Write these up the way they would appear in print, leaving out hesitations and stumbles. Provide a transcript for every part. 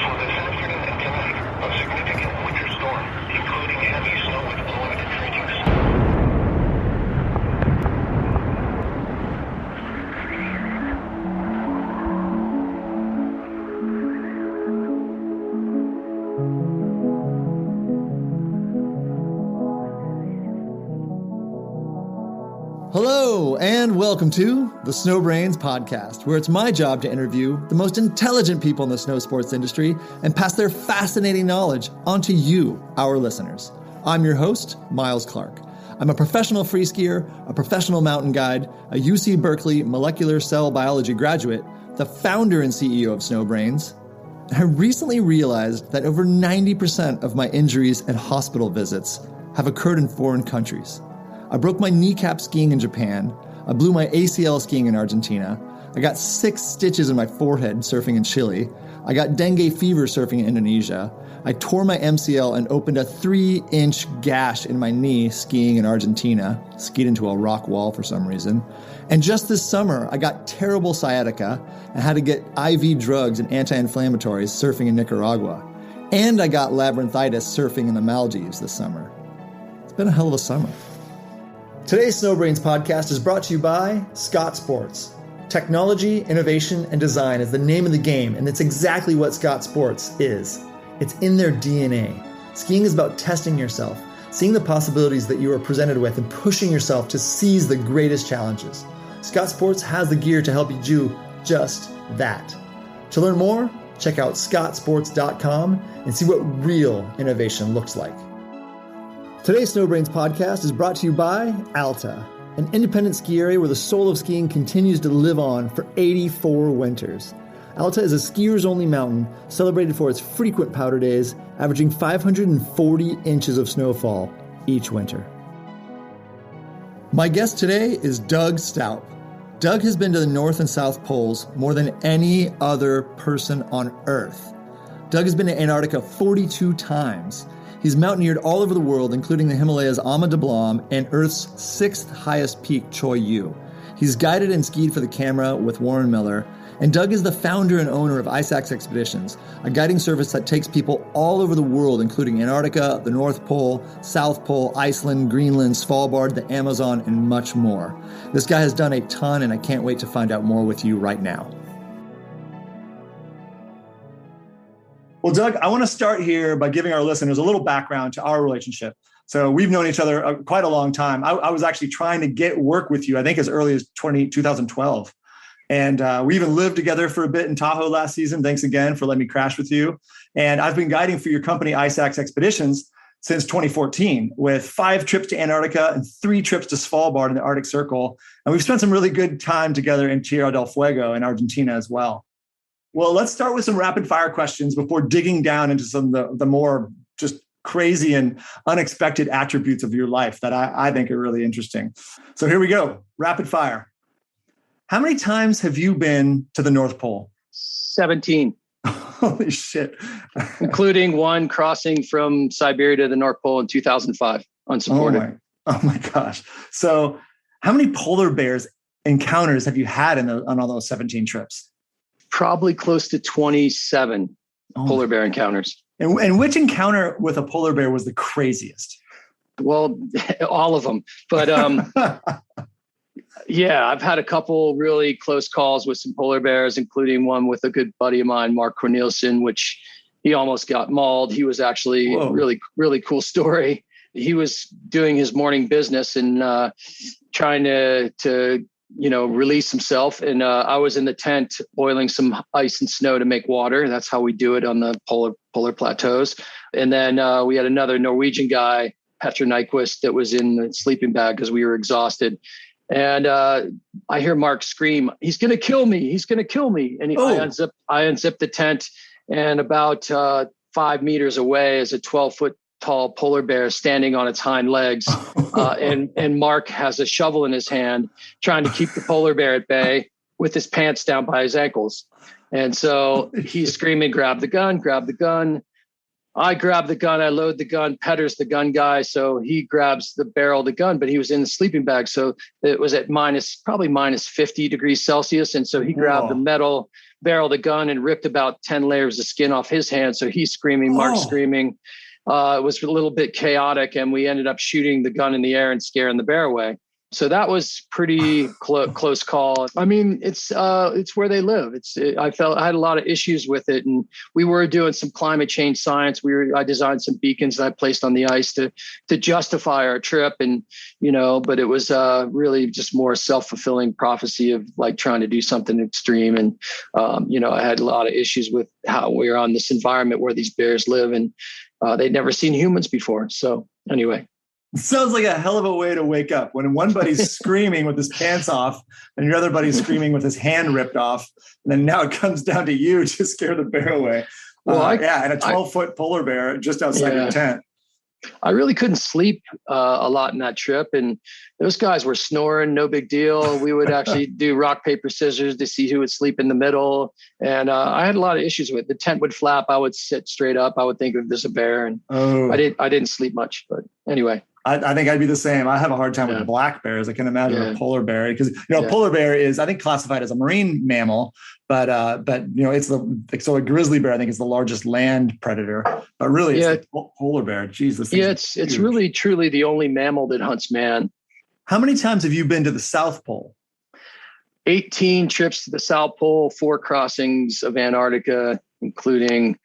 For this afternoon and tonight, a significant winter storm, including heavy snow with low-limited freezing. Hello, and welcome to the Snow Brains podcast, where it's my job to interview the most intelligent people in the snow sports industry and pass their fascinating knowledge onto you, our listeners. I'm your host, Miles Clark. I'm a professional free skier, a professional mountain guide, a UC Berkeley molecular cell biology graduate, the founder and CEO of Snow Brains. I recently realized that over 90% of my injuries and hospital visits have occurred in foreign countries. I broke my kneecap skiing in Japan. I blew my ACL skiing in Argentina. I got 6 stitches in my forehead surfing in Chile. I got dengue fever surfing in Indonesia. I tore my MCL and opened a 3-inch gash in my knee skiing in Argentina. Skied into a rock wall for some reason. And just this summer, I got terrible sciatica and had to get IV drugs and anti-inflammatories surfing in Nicaragua. And I got labyrinthitis surfing in the Maldives this summer. It's been a hell of a summer. Today's Snow Brains podcast is brought to you by Scott Sports. Technology, innovation, and design is the name of the game, and it's exactly what Scott Sports is. It's in their DNA. Skiing is about testing yourself, seeing the possibilities that you are presented with, and pushing yourself to seize the greatest challenges. Scott Sports has the gear to help you do just that. To learn more, check out scottsports.com and see what real innovation looks like. Today's Snow Brains podcast is brought to you by Alta, an independent ski area where the soul of skiing continues to live on for 84 winters. Alta is a skiers-only mountain celebrated for its frequent powder days, averaging 540 inches of snowfall each winter. My guest today is Doug Stoup. Doug has been to the North and South Poles more than any other person on Earth. Doug has been to Antarctica 42 times. He's mountaineered all over the world, including the Himalayas Ama Dablam and Earth's 6th highest peak, Choi Yu. He's guided and skied for the camera with Warren Miller. And Doug is the founder and owner of Ice Axe Expeditions, a guiding service that takes people all over the world, including Antarctica, the North Pole, South Pole, Iceland, Greenland, Svalbard, the Amazon, and much more. This guy has done a ton, and I can't wait to find out more with you right now. Well, Doug, I want to start here by giving our listeners a little background to our relationship. So we've known each other quite a long time. I was actually trying to get work with you, I think as early as 2012. And we even lived together for a bit in Tahoe last season. Thanks again for letting me crash with you. And I've been guiding for your company, Ice Axe Expeditions, since 2014, with 5 trips to Antarctica and 3 trips to Svalbard in the Arctic Circle. And we've spent some really good time together in Tierra del Fuego in Argentina as well. Well, let's start with some rapid fire questions before digging down into some of the more just crazy and unexpected attributes of your life that I think are really interesting. So here we go. Rapid fire. How many times have you been to the North Pole? 17. Holy shit. Including one crossing from Siberia to the North Pole in 2005, unsupported. Oh my gosh. So how many polar bears encounters have you had on all those 17 trips? Probably close to 27 polar bear encounters. And which encounter with a polar bear was the craziest? Well, all of them. But yeah, I've had a couple really close calls with some polar bears, including one with a good buddy of mine, Mark Corneliusen, which he almost got mauled. He was actually a really, really cool story. He was doing his morning business and trying to release himself. And I was in the tent boiling some ice and snow to make water. That's how we do it on the polar plateaus. And then we had another Norwegian guy, Petter Nyquist, that was in the sleeping bag because we were exhausted. And I hear Mark scream, "He's going to kill me. He's going to kill me." And I unzip the tent, and about 5 meters away is a 12-foot tall polar bear standing on its hind legs. And Mark has a shovel in his hand, trying to keep the polar bear at bay with his pants down by his ankles. And so he's screaming, grab the gun, grab the gun. I grab the gun, I load the gun, Petter's the gun guy. So he grabs the barrel of the gun, but he was in the sleeping bag. So it was at probably minus 50 degrees Celsius. And so he grabbed the metal barreled a gun and ripped about 10 layers of skin off his hand. So he's screaming, Mark's screaming. It was a little bit chaotic, and we ended up shooting the gun in the air and scaring the bear away. So that was pretty close call. I mean, it's where they live. I had a lot of issues with it, and we were doing some climate change science. I designed some beacons that I placed on the ice to justify our trip, and but it was really just more self-fulfilling prophecy of like trying to do something extreme. And I had a lot of issues with how we're on this environment where these bears live, and they'd never seen humans before. So anyway. Sounds like a hell of a way to wake up when one buddy's screaming with his pants off and your other buddy's screaming with his hand ripped off. And then now it comes down to you to scare the bear away. Well, and a 12-foot polar bear just outside your tent. I really couldn't sleep a lot in that trip. And those guys were snoring, no big deal. We would actually do rock, paper, scissors to see who would sleep in the middle. And I had a lot of issues with it. The tent would flap. I would sit straight up. I would think of this a bear. And I didn't sleep much. But anyway. I think I'd be the same. I have a hard time with black bears. I can imagine a polar bear because a polar bear is, I think, classified as a marine mammal, but it's so a grizzly bear I think is the largest land predator. But really, it's the polar bear. Jesus. Yeah, it's really truly the only mammal that hunts man. How many times have you been to the South Pole? 18 trips to the South Pole, 4 crossings of Antarctica, including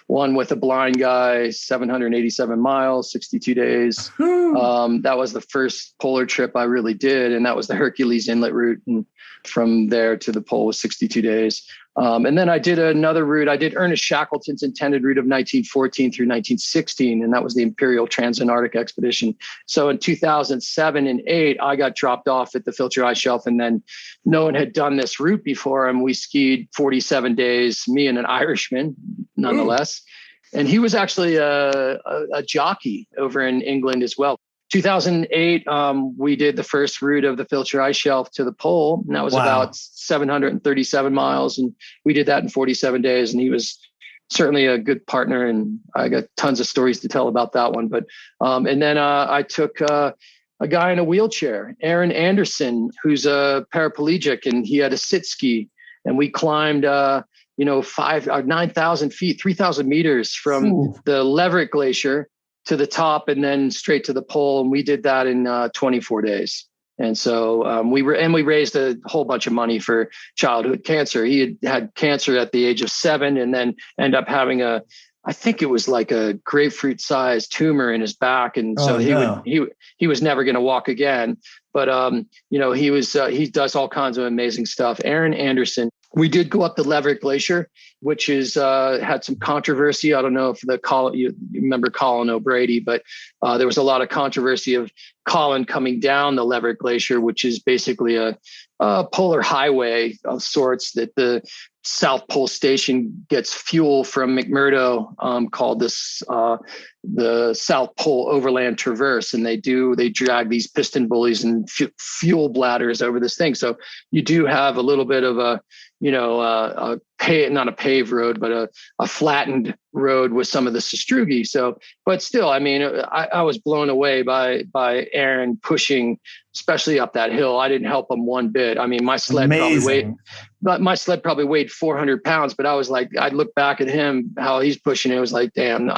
one with a blind guy, 787 miles, 62 days. That was the first polar trip I really did. And that was the Hercules Inlet route. And from there to the pole was 62 days. And then I did another route. I did Ernest Shackleton's intended route of 1914 through 1916. And that was the Imperial Transantarctic Expedition. So in 2007 and 8, I got dropped off at the Filter Ice Shelf. And then no one had done this route before. And we skied 47 days, me and an Irishman, nonetheless. And he was actually a jockey over in England as well. 2008, we did the first route of the Filter Ice Shelf to the pole, and that was about 737 miles. And we did that in 47 days. And he was certainly a good partner, and I got tons of stories to tell about that one. But and then I took a guy in a wheelchair, Aaron Anderson, who's a paraplegic, and he had a sit ski, and we climbed 9,000 feet, 3,000 meters from the Leverett Glacier to the top and then straight to the pole. And we did that in 24 days. And so we raised a whole bunch of money for childhood cancer. He had cancer at the age of 7 and then ended up having I think it was like a grapefruit sized tumor in his back. And so he was never going to walk again. But, he does all kinds of amazing stuff. Aaron Anderson. We did go up the Leverett Glacier, which is had some controversy. I don't know if you remember Colin O'Brady, but there was a lot of controversy of Colin coming down the Leverett Glacier, which is basically a polar highway of sorts that the South Pole Station gets fuel from McMurdo, called the South Pole Overland Traverse, and they drag these piston bullies and fuel bladders over this thing. So you do have a little bit of not a paved road, but a flattened road with some of the sastrugi. So, but still, I mean, I was blown away by Aaron pushing, especially up that hill. I didn't help him one bit. I mean, my sled probably weighed 400 pounds, but I was like, I'd look back at him, how he's pushing it. It was like, damn,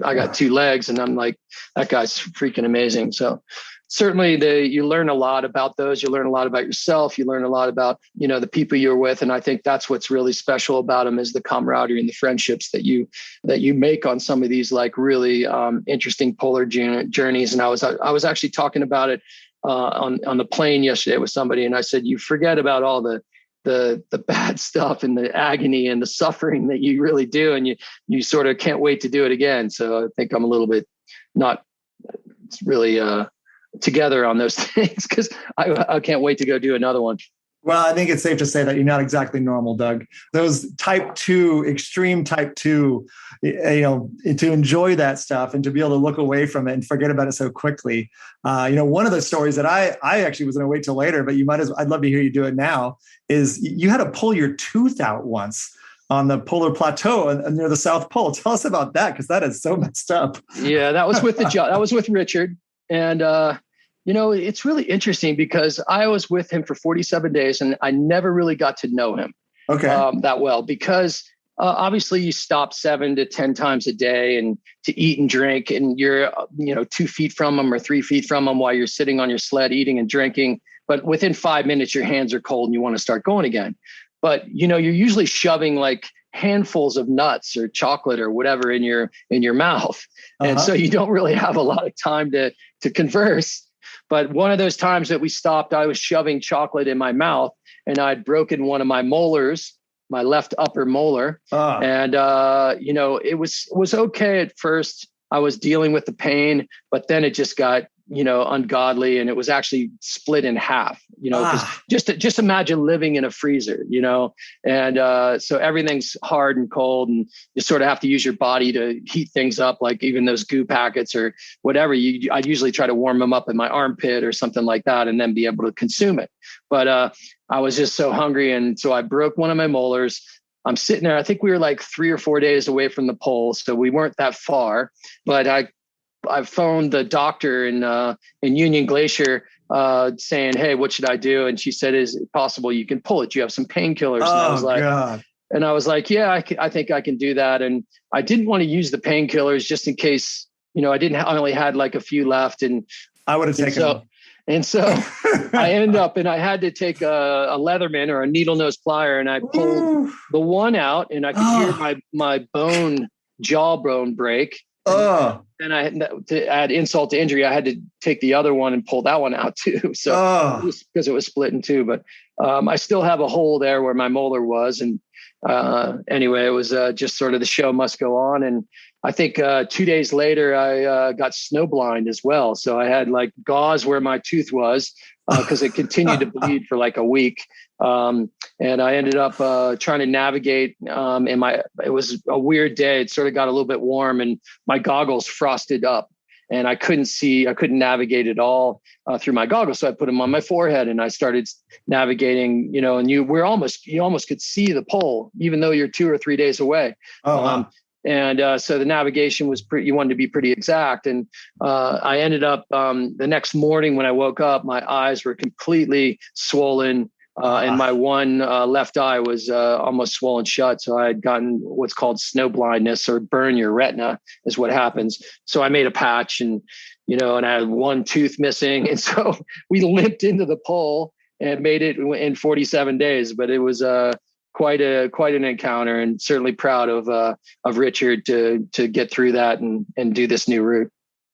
I got 2 legs, and I'm like, that guy's freaking amazing. So certainly you learn a lot about those. You learn a lot about yourself. You learn a lot about, the people you're with. And I think that's what's really special about them is the camaraderie and the friendships that you make on some of these like really interesting polar journeys. And I was actually talking about it on the plane yesterday with somebody. And I said, you forget about all the bad stuff and the agony and the suffering that you really do. And you sort of can't wait to do it again. So I think I'm a little bit not really together on those things because I can't wait to go do another one. Well, I think it's safe to say that you're not exactly normal, Doug. Those extreme type 2, to enjoy that stuff and to be able to look away from it and forget about it so quickly. One of the stories that I actually was going to wait till later, but I'd love to hear you do it now, is you had to pull your tooth out once on the polar plateau and near the South Pole. Tell us about that, because that is so messed up. Yeah, that was with Richard. And, it's really interesting because I was with him for 47 days and I never really got to know him. that well, because obviously you stop 7 to 10 times a day and to eat and drink, and you're 2 feet from them or 3 feet from them while you're sitting on your sled eating and drinking. But within 5 minutes, your hands are cold and you want to start going again. But you're usually shoving like handfuls of nuts or chocolate or whatever in your mouth, and so you don't really have a lot of time to converse. But one of those times that we stopped, I was shoving chocolate in my mouth, and I'd broken one of my molars, my left upper molar. And, it was okay at first. I was dealing with the pain, but then it just got, ungodly. And it was actually split in half, because just imagine living in a freezer, and so everything's hard and cold, and you sort of have to use your body to heat things up, like even those goo packets or whatever. I'd usually try to warm them up in my armpit or something like that, and then be able to consume it. But I was just so hungry. And so I broke one of my molars. I'm sitting there. I think we were like 3 or 4 days away from the pole, so we weren't that far. But I phoned the doctor in Union Glacier saying, "Hey, what should I do?" And she said, "Is it possible you can pull it? Do you have some painkillers?" And I was like, "Yeah, I think I can do that." And I didn't want to use the painkillers just in case, I only had like a few left, and I would have taken them. And so I ended up, and I had to take a Leatherman or a needle nose plier, and I pulled the one out, and I could hear my jawbone break. And I had to add insult to injury, I had to take the other one and pull that one out too. So because it was split in two, but I still have a hole there where my molar was. And anyway, it was just sort of the show must go on. And I think 2 days later, I got snowblind as well. So I had like gauze where my tooth was because it continued to bleed for like a week. And I ended up trying to navigate it was a weird day. It sort of got a little bit warm and my goggles frosted up and I couldn't navigate at all through my goggles. So I put them on my forehead and I started navigating, and you almost could see the pole, even though you're 2 or 3 days away. And so the navigation was you wanted to be pretty exact. And I ended up the next morning when I woke up, my eyes were completely swollen. And my one left eye was almost swollen shut. So I had gotten what's called snow blindness, or burn your retina is what happens. So I made a patch and I had one tooth missing. And so we limped into the pole and made it in 47 days. But it was quite an encounter, and certainly proud of Richard to get through that and do this new route.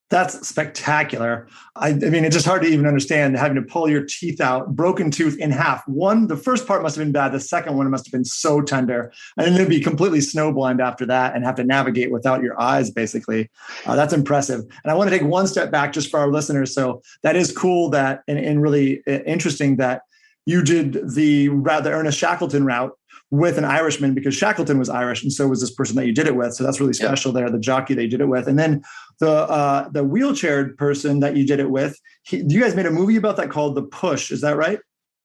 That's spectacular. I mean, it's just hard to even understand having to pull your teeth out, broken tooth in half. The first part must have been bad. The second one must have been so tender. And then to be completely snowblind after that and have to navigate without your eyes, basically. That's impressive. And I want to take one step back just for our listeners. So that is cool that, and really interesting that you did the Ernest Shackleton route with an Irishman, because Shackleton was Irish and so was this person that you did it with. So that's really special there, the jockey that you did it with. And then the wheelchaired person that you did it with, you guys made a movie about that called The Push. Is that right?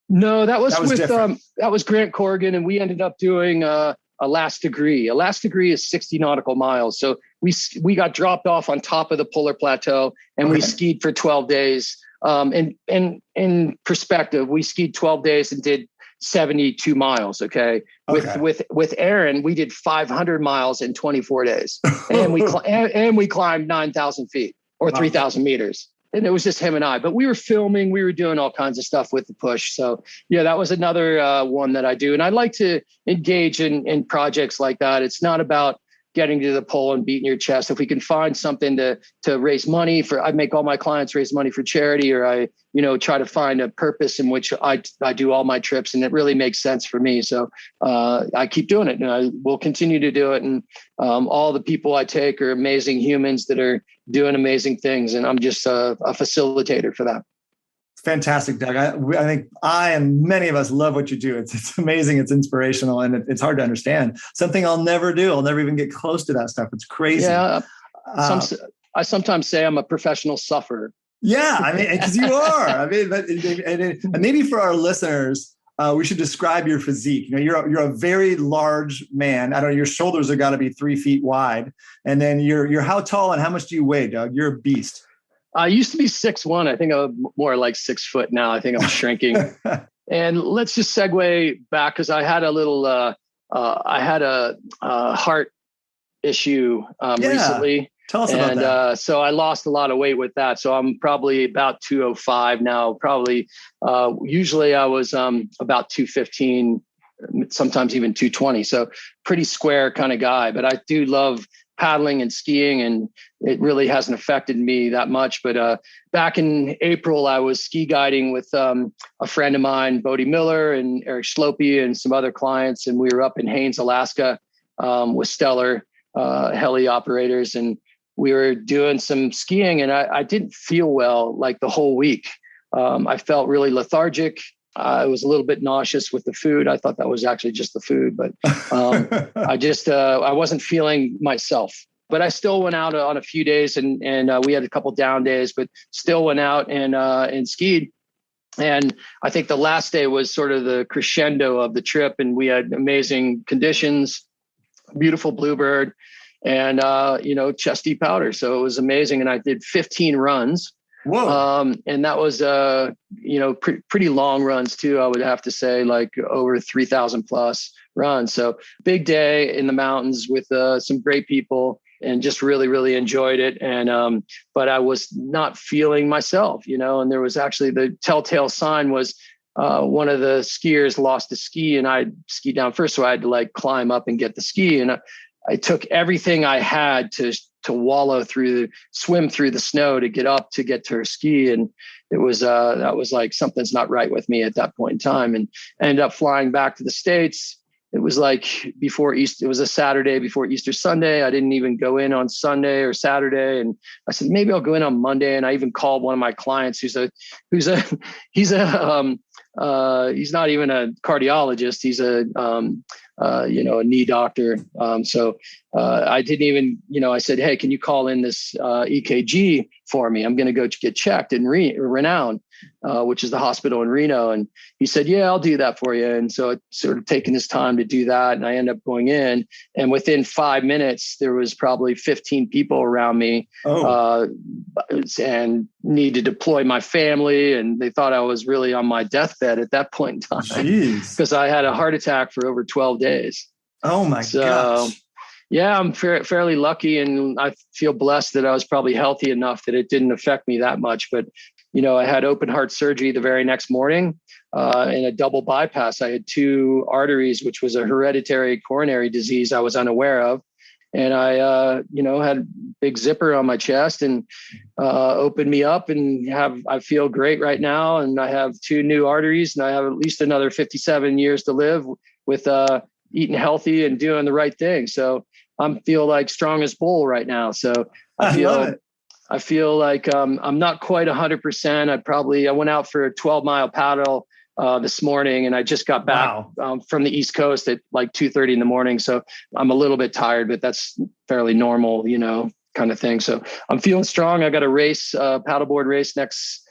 No, that was Grant Corrigan, and we ended up doing a last degree. A last degree is 60 nautical miles. So we got dropped off on top of the polar plateau and we skied for 12 days. In perspective, we skied 12 days and did 72 miles. Okay. With Aaron, we did 500 miles in 24 days and we climbed 9,000 feet or 3,000 meters. And it was just him and I, but we were filming, we were doing all kinds of stuff with The Push. So yeah, that was another one that I do. And I like to engage in projects like that. It's not about getting to the pole and beating your chest. If we can find something to raise money for, I make all my clients raise money for charity, or I, try to find a purpose in which I do all my trips, and it really makes sense for me. So I keep doing it, and I will continue to do it. And all the people I take are amazing humans that are doing amazing things. And I'm just a facilitator for that. Fantastic, Doug. I think I and many of us love what you do. It's amazing. It's inspirational, and it's hard to understand. Something I'll never do. I'll never even get close to that stuff. It's crazy. Yeah. I sometimes say I'm a professional sufferer. Yeah, I mean, because you are. I mean, and maybe for our listeners, we should describe your physique. You're a very large man. I don't know. Your shoulders have got to be 3 feet wide, and then you're how tall and how much do you weigh, Doug? You're a beast. I used to be 6'1". I think I'm more like 6 foot now. I think I'm shrinking. And let's just segue back because I had a little, I had a heart issue recently. Tell us about that. So I lost a lot of weight with that. So I'm probably about 205 now. Probably, usually I was about 215, sometimes even 220. So pretty square kind of guy. But I do love paddling and skiing, and it really hasn't affected me that much. But back in April, I was ski guiding with a friend of mine, Bodie Miller and Eric Schlopey, and some other clients. And we were up in Haines, Alaska with Stellar heli operators. And we were doing some skiing, and I didn't feel well like the whole week. I felt really lethargic. I was a little bit nauseous with the food. I thought that was actually just the food, but I wasn't feeling myself. But I still went out on a few days, and we had a couple down days, but still went out and skied. And I think the last day was sort of the crescendo of the trip, and we had amazing conditions, beautiful bluebird, and chest deep powder. So it was amazing. And I did 15 runs. Whoa. And that was pretty long runs too, I would have to say, like over 3,000 plus runs. So big day in the mountains with some great people, and just really, really enjoyed it. And but I was not feeling myself, and there was actually the telltale sign was one of the skiers lost a ski, and I skied down first. So I had to like climb up and get the ski. And I took everything I had to swim through the snow to get to her ski. And it was, that was like, something's not right with me at that point in time, and I ended up flying back to the States. It was like before Easter. It was a Saturday before Easter Sunday. I didn't even go in on Sunday or Saturday. And I said, maybe I'll go in on Monday. And I even called one of my clients he's not even a cardiologist. He's a knee doctor. So I didn't even, I said, hey, can you call in this EKG for me? I'm going to go get checked in Renown, which is the hospital in Reno. And he said, yeah, I'll do that for you. And so it's sort of taking this time to do that. And I ended up going in, and within 5 minutes, there was probably 15 people around me and need to deploy my family. And they thought I was really on my deathbed at that point in time because I had a heart attack for over 12 days. Oh my gosh. Yeah, I'm fairly lucky, and I feel blessed that I was probably healthy enough that it didn't affect me that much. But, I had open heart surgery the very next morning and a double bypass. I had 2 arteries, which was a hereditary coronary disease I was unaware of. And I, had a big zipper on my chest and opened me up, and I feel great right now. And I have 2 new arteries, and I have at least another 57 years to live with eating healthy and doing the right thing. So I feel like strong as bull right now. So I feel like I'm not quite 100%. I went out for a 12-mile paddle this morning, and I just got back from the East Coast at like 2:30 in the morning. So I'm a little bit tired, but that's fairly normal, kind of thing. So I'm feeling strong. I got a race, paddleboard race next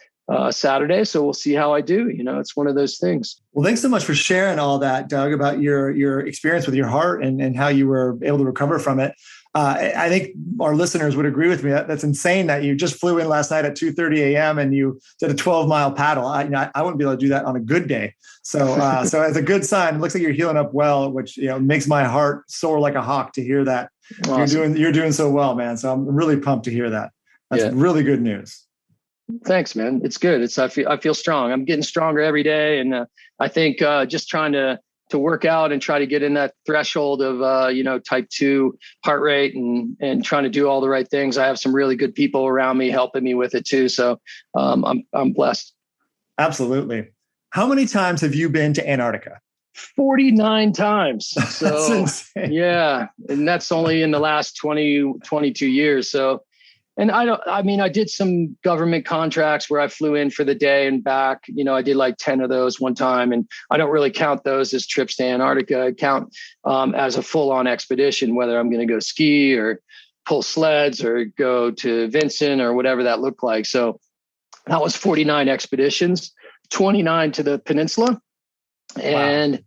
Saturday. So we'll see how I do. It's one of those things. Well, thanks so much for sharing all that, Doug, about your experience with your heart and how you were able to recover from it. I think our listeners would agree with me. That's insane that you just flew in last night at 2:30 a.m. and you did a 12-mile paddle. I wouldn't be able to do that on a good day. So as a good sign, it looks like you're healing up well, which makes my heart soar like a hawk to hear that. Awesome. You're doing so well, man. So I'm really pumped to hear that. That's really good news. Thanks, man. It's good. I feel strong. I'm getting stronger every day, and I think just trying to work out and try to get in that threshold of type 2 heart rate and trying to do all the right things. I have some really good people around me helping me with it too. So I'm blessed. Absolutely. How many times have you been to Antarctica? 49 times. So that's insane. Yeah, and that's only in the last 22 years. So. And I did some government contracts where I flew in for the day and back. I did like 10 of those one time, and I don't really count those as trips to Antarctica. I count as a full-on expedition, whether I'm going to go ski or pull sleds or go to Vincent or whatever that looked like. So that was 49 expeditions, 29 to the peninsula. And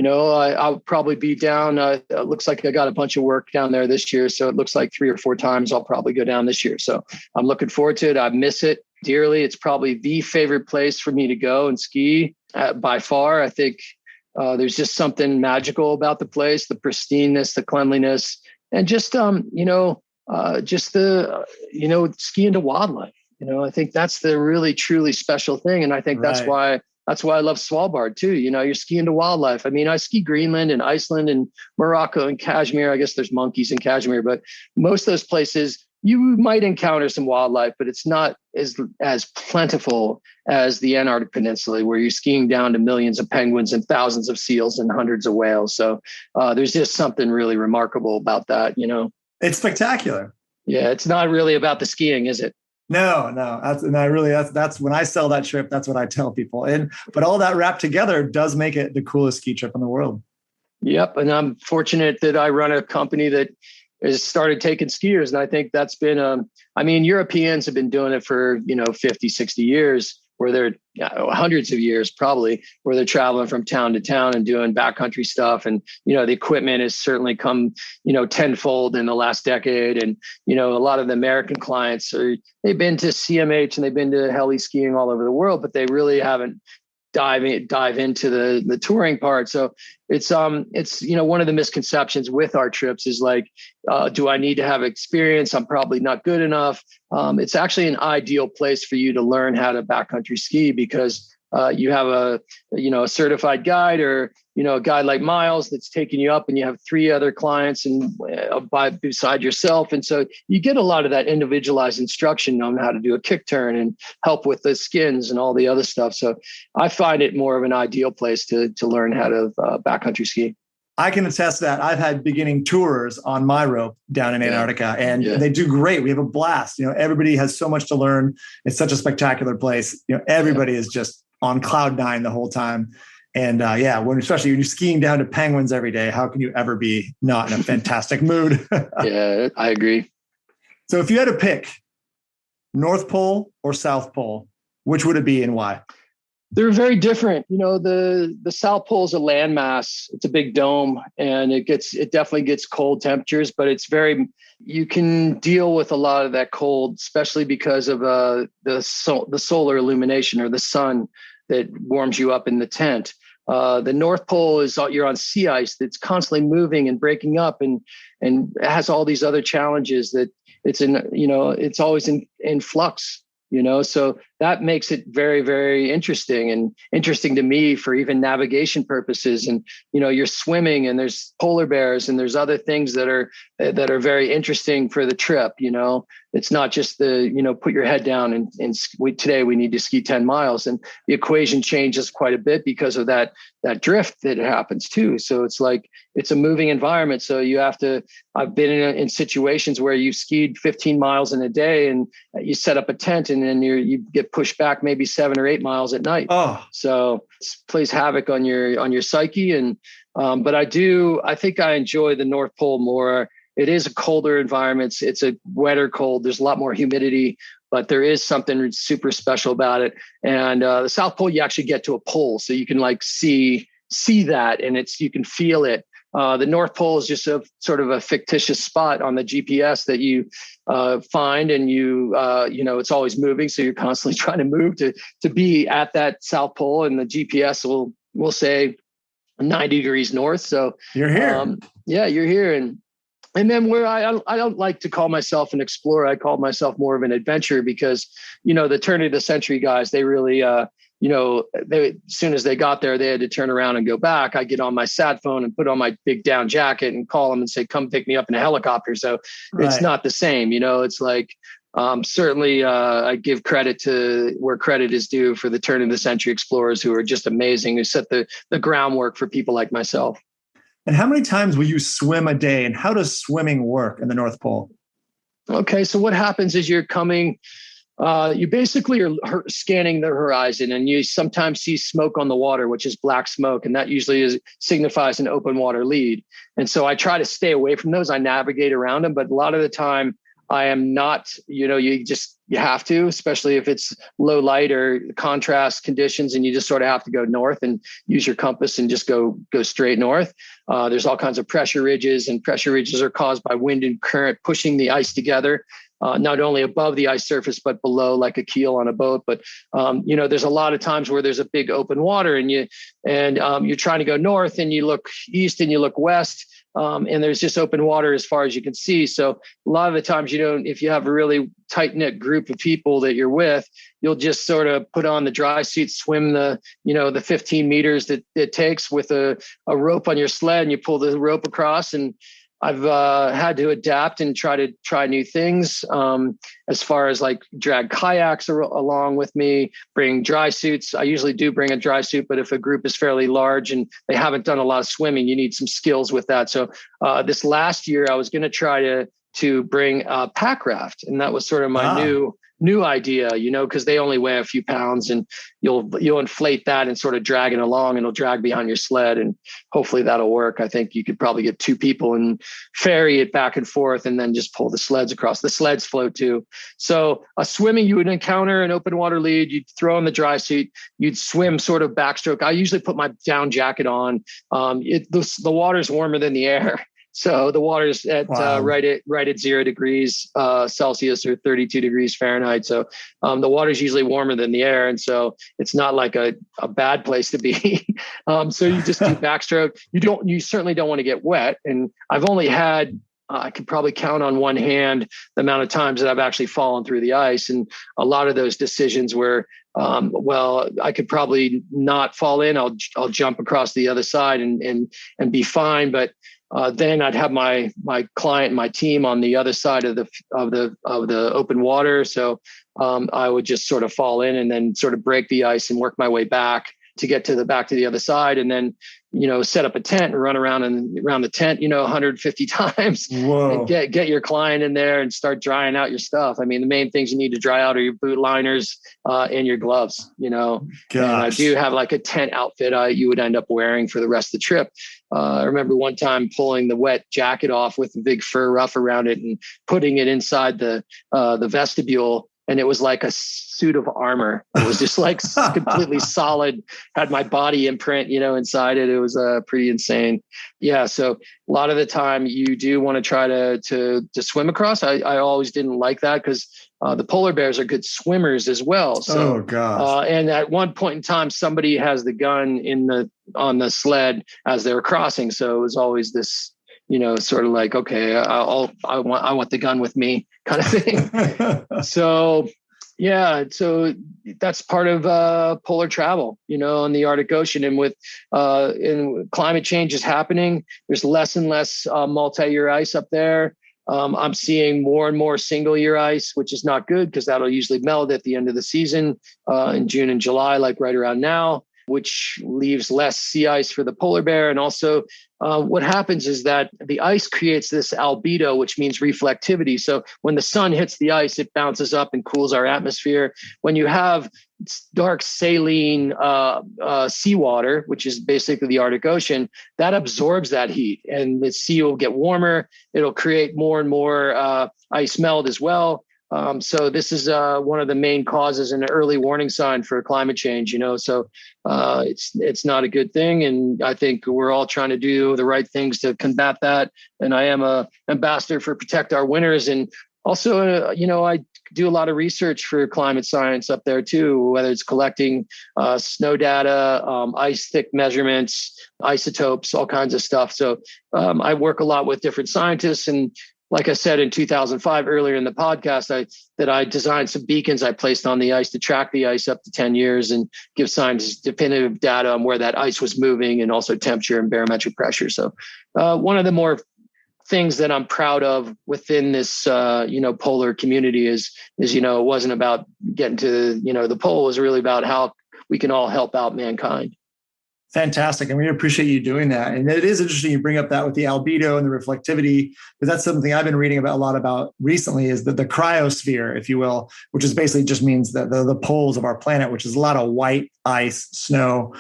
I'll probably be down. It looks like I got a bunch of work down there this year. So it looks like 3 or 4 times I'll probably go down this year. So I'm looking forward to it. I miss it dearly. It's probably the favorite place for me to go and ski by far. I think there's just something magical about the place, the pristineness, the cleanliness, and just skiing to wildlife. I think that's the really truly special thing, and I think that's why I love Svalbard too. You're skiing to wildlife. I mean, I ski Greenland and Iceland and Morocco and Kashmir. I guess there's monkeys in Kashmir, but most of those places you might encounter some wildlife, but it's not as plentiful as the Antarctic Peninsula, where you're skiing down to millions of penguins and thousands of seals and hundreds of whales. So there's just something really remarkable about that. It's spectacular. Yeah, it's not really about the skiing, is it? No. That's when I sell that trip. That's what I tell people. But all that wrapped together does make it the coolest ski trip in the world. Yep, and I'm fortunate that I run a company that has started taking skiers. And I think that's been, Europeans have been doing it for, 50, 60 years, where they're hundreds of years, probably, where they're traveling from town to town and doing backcountry stuff. And, the equipment has certainly come, tenfold in the last decade. And, a lot of the American clients they've been to CMH and they've been to heli skiing all over the world, but they really haven't dive into the touring part. So it's one of the misconceptions with our trips is like, do I need to have experience? I'm probably not good enough. It's actually an ideal place for you to learn how to backcountry ski, because you have a certified guide, or a guide like Miles that's taking you up, and you have 3 other clients and beside yourself, and so you get a lot of that individualized instruction on how to do a kick turn and help with the skins and all the other stuff. So I find it more of an ideal place to learn how to backcountry ski. I can attest to that. I've had beginning tours on my rope down in Antarctica, and they do great. We have a blast. Everybody has so much to learn. It's such a spectacular place. Everybody is just on cloud 9 the whole time. And especially when you're skiing down to penguins every day, how can you ever be not in a fantastic mood? Yeah, I agree. So if you had to pick North Pole or South Pole, which would it be and why? They're very different. The South Pole is a landmass. It's a big dome, and it definitely gets cold temperatures, but you can deal with a lot of that cold, especially because of the solar illumination, or the sun that warms you up in the tent. The North Pole you're on sea ice that's constantly moving and breaking up, and it has all these other challenges that it's always in flux. So that makes it very, very interesting to me for even navigation purposes. And, you're swimming, and there's polar bears, and there's other things that are very interesting for the trip. It's not just put your head down and today we need to ski 10 miles, and the equation changes quite a bit because of that drift that happens too. So it's like, it's a moving environment. So I've been in situations where you skied 15 miles in a day, and you set up a tent, and then you get pushed back maybe 7 or 8 miles at night. Oh, so it plays havoc on your psyche. And, but I think I enjoy the North Pole more. It is a colder environment. It's a wetter cold. There's a lot more humidity, but there is something super special about it. And the South Pole, you actually get to a pole, so you can see that, and you can feel it. The North Pole is just a sort of a fictitious spot on the GPS that you find, and it's always moving. So you're constantly trying to move to be at that South Pole, and the GPS will say 90 degrees north. So you're here. You're here. And then where I don't like to call myself an explorer, I call myself more of an adventurer, because, the turn of the century guys, they really, as soon as they got there, they had to turn around and go back. I get on my sat phone and put on my big down jacket and call them and say, come pick me up in a helicopter. So It's not the same, it's like, certainly I give credit to where credit is due for the turn of the century explorers, who are just amazing, who set the groundwork for people like myself. And how many times will you swim a day, and how does swimming work in the North Pole? Okay, so what happens is you're coming, you basically are scanning the horizon, and you sometimes see smoke on the water, which is black smoke, and that usually signifies an open water lead. And so I try to stay away from those. I navigate around them, but a lot of the time I am not, you have to, especially if it's low light or contrast conditions, and you just sort of have to go north and use your compass and just go straight north. There's all kinds of pressure ridges, and pressure ridges are caused by wind and current pushing the ice together. not only above the ice surface, but below, like a keel on a boat. But, there's a lot of times where there's a big open water and you're trying to go north and you look east and you look west. And there's just open water as far as you can see. So a lot of the times if you have a really tight knit group of people that you're with, you'll just sort of put on the dry suit, swim the 15 meters that it takes with a rope on your sled, and you pull the rope across. And I've had to adapt and try new things, as far as like drag kayaks along with me, bring dry suits. I usually do bring a dry suit, but if a group is fairly large and they haven't done a lot of swimming, you need some skills with that. So this last year I was going to try to bring a pack raft, and that was sort of my new idea, because they only weigh a few pounds, and you'll inflate that and sort of drag it along, and it'll drag behind your sled, and hopefully that'll work. I think you could probably get 2 people and ferry it back and forth, and then just pull the sleds across. The sleds float too. So swimming, you would encounter an open water lead. You'd throw in the dry suit. You'd swim sort of backstroke. I usually put my down jacket on. The water's warmer than the air. So the water's at right at 0 degrees Celsius or 32 degrees Fahrenheit. So the water's usually warmer than the air, and so it's not like a bad place to be. So you just do backstroke. You certainly don't want to get wet. And I've only had I could probably count on one hand the amount of times that I've actually fallen through the ice, and a lot of those decisions were I could probably not fall in. I'll jump across the other side and be fine, but. Then I'd have my client, my team on the other side of the open water. So I would just sort of fall in and then sort of break the ice and work my way back to get to the other side, and then set up a tent and run around the tent 150 times. Whoa. And get your client in there and start drying out your stuff. I mean, the main things you need to dry out are your boot liners and your gloves. And I do have like a tent outfit you would end up wearing for the rest of the trip. I remember one time pulling the wet jacket off with a big fur ruff around it and putting it inside the vestibule. And it was like a suit of armor. It was just like completely solid, had my body imprint, inside it. It was pretty insane. Yeah. So a lot of the time you do want to try to swim across. I always didn't like that because the polar bears are good swimmers as well. So, and at one point in time, somebody has the gun on the sled as they were crossing. So it was always this, sort of like, okay, I want the gun with me kind of thing. So, yeah, so that's part of polar travel, in the Arctic Ocean. And with climate change is happening, there's less and less multi-year ice up there. I'm seeing more and more single-year ice, which is not good because that'll usually melt at the end of the season in June and July, like right around now, which leaves less sea ice for the polar bear. And also what happens is that the ice creates this albedo, which means reflectivity. So when the sun hits the ice, it bounces up and cools our atmosphere. When you have dark saline seawater, which is basically the Arctic Ocean, that absorbs that heat, and the sea will get warmer. It'll create more and more ice melt as well. So this is one of the main causes and an early warning sign for climate change, so it's not a good thing. And I think we're all trying to do the right things to combat that. And I am a ambassador for Protect Our Winters. And also, I do a lot of research for climate science up there too, whether it's collecting snow data, ice thick measurements, isotopes, all kinds of stuff. So I work a lot with different scientists. And like I said, in 2005, earlier in the podcast, I designed some beacons I placed on the ice to track the ice up to 10 years and give scientists definitive data on where that ice was moving, and also temperature and barometric pressure. So one of the more things that I'm proud of within this, polar community is, it wasn't about getting to, the pole. It was really about how we can all help out mankind. Fantastic. And we appreciate you doing that. And it is interesting you bring up that with the albedo and the reflectivity, because that's something I've been reading about a lot about recently, is the cryosphere, if you will, which is basically just means that the poles of our planet, which is a lot of white ice, snow,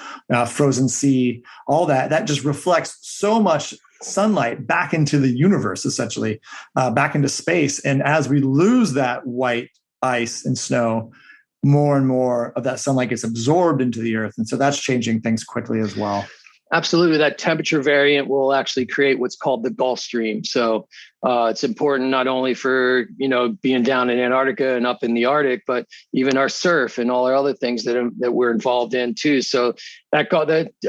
frozen sea, all that just reflects so much sunlight back into the universe, essentially, back into space. And as we lose that white ice and snow, more and more of that sunlight gets absorbed into the earth. And so that's changing things quickly as well. Absolutely. That temperature variant will actually create what's called the Gulf Stream. So it's important not only for, being down in Antarctica and up in the Arctic, but even our surf and all our other things that we're involved in too. So that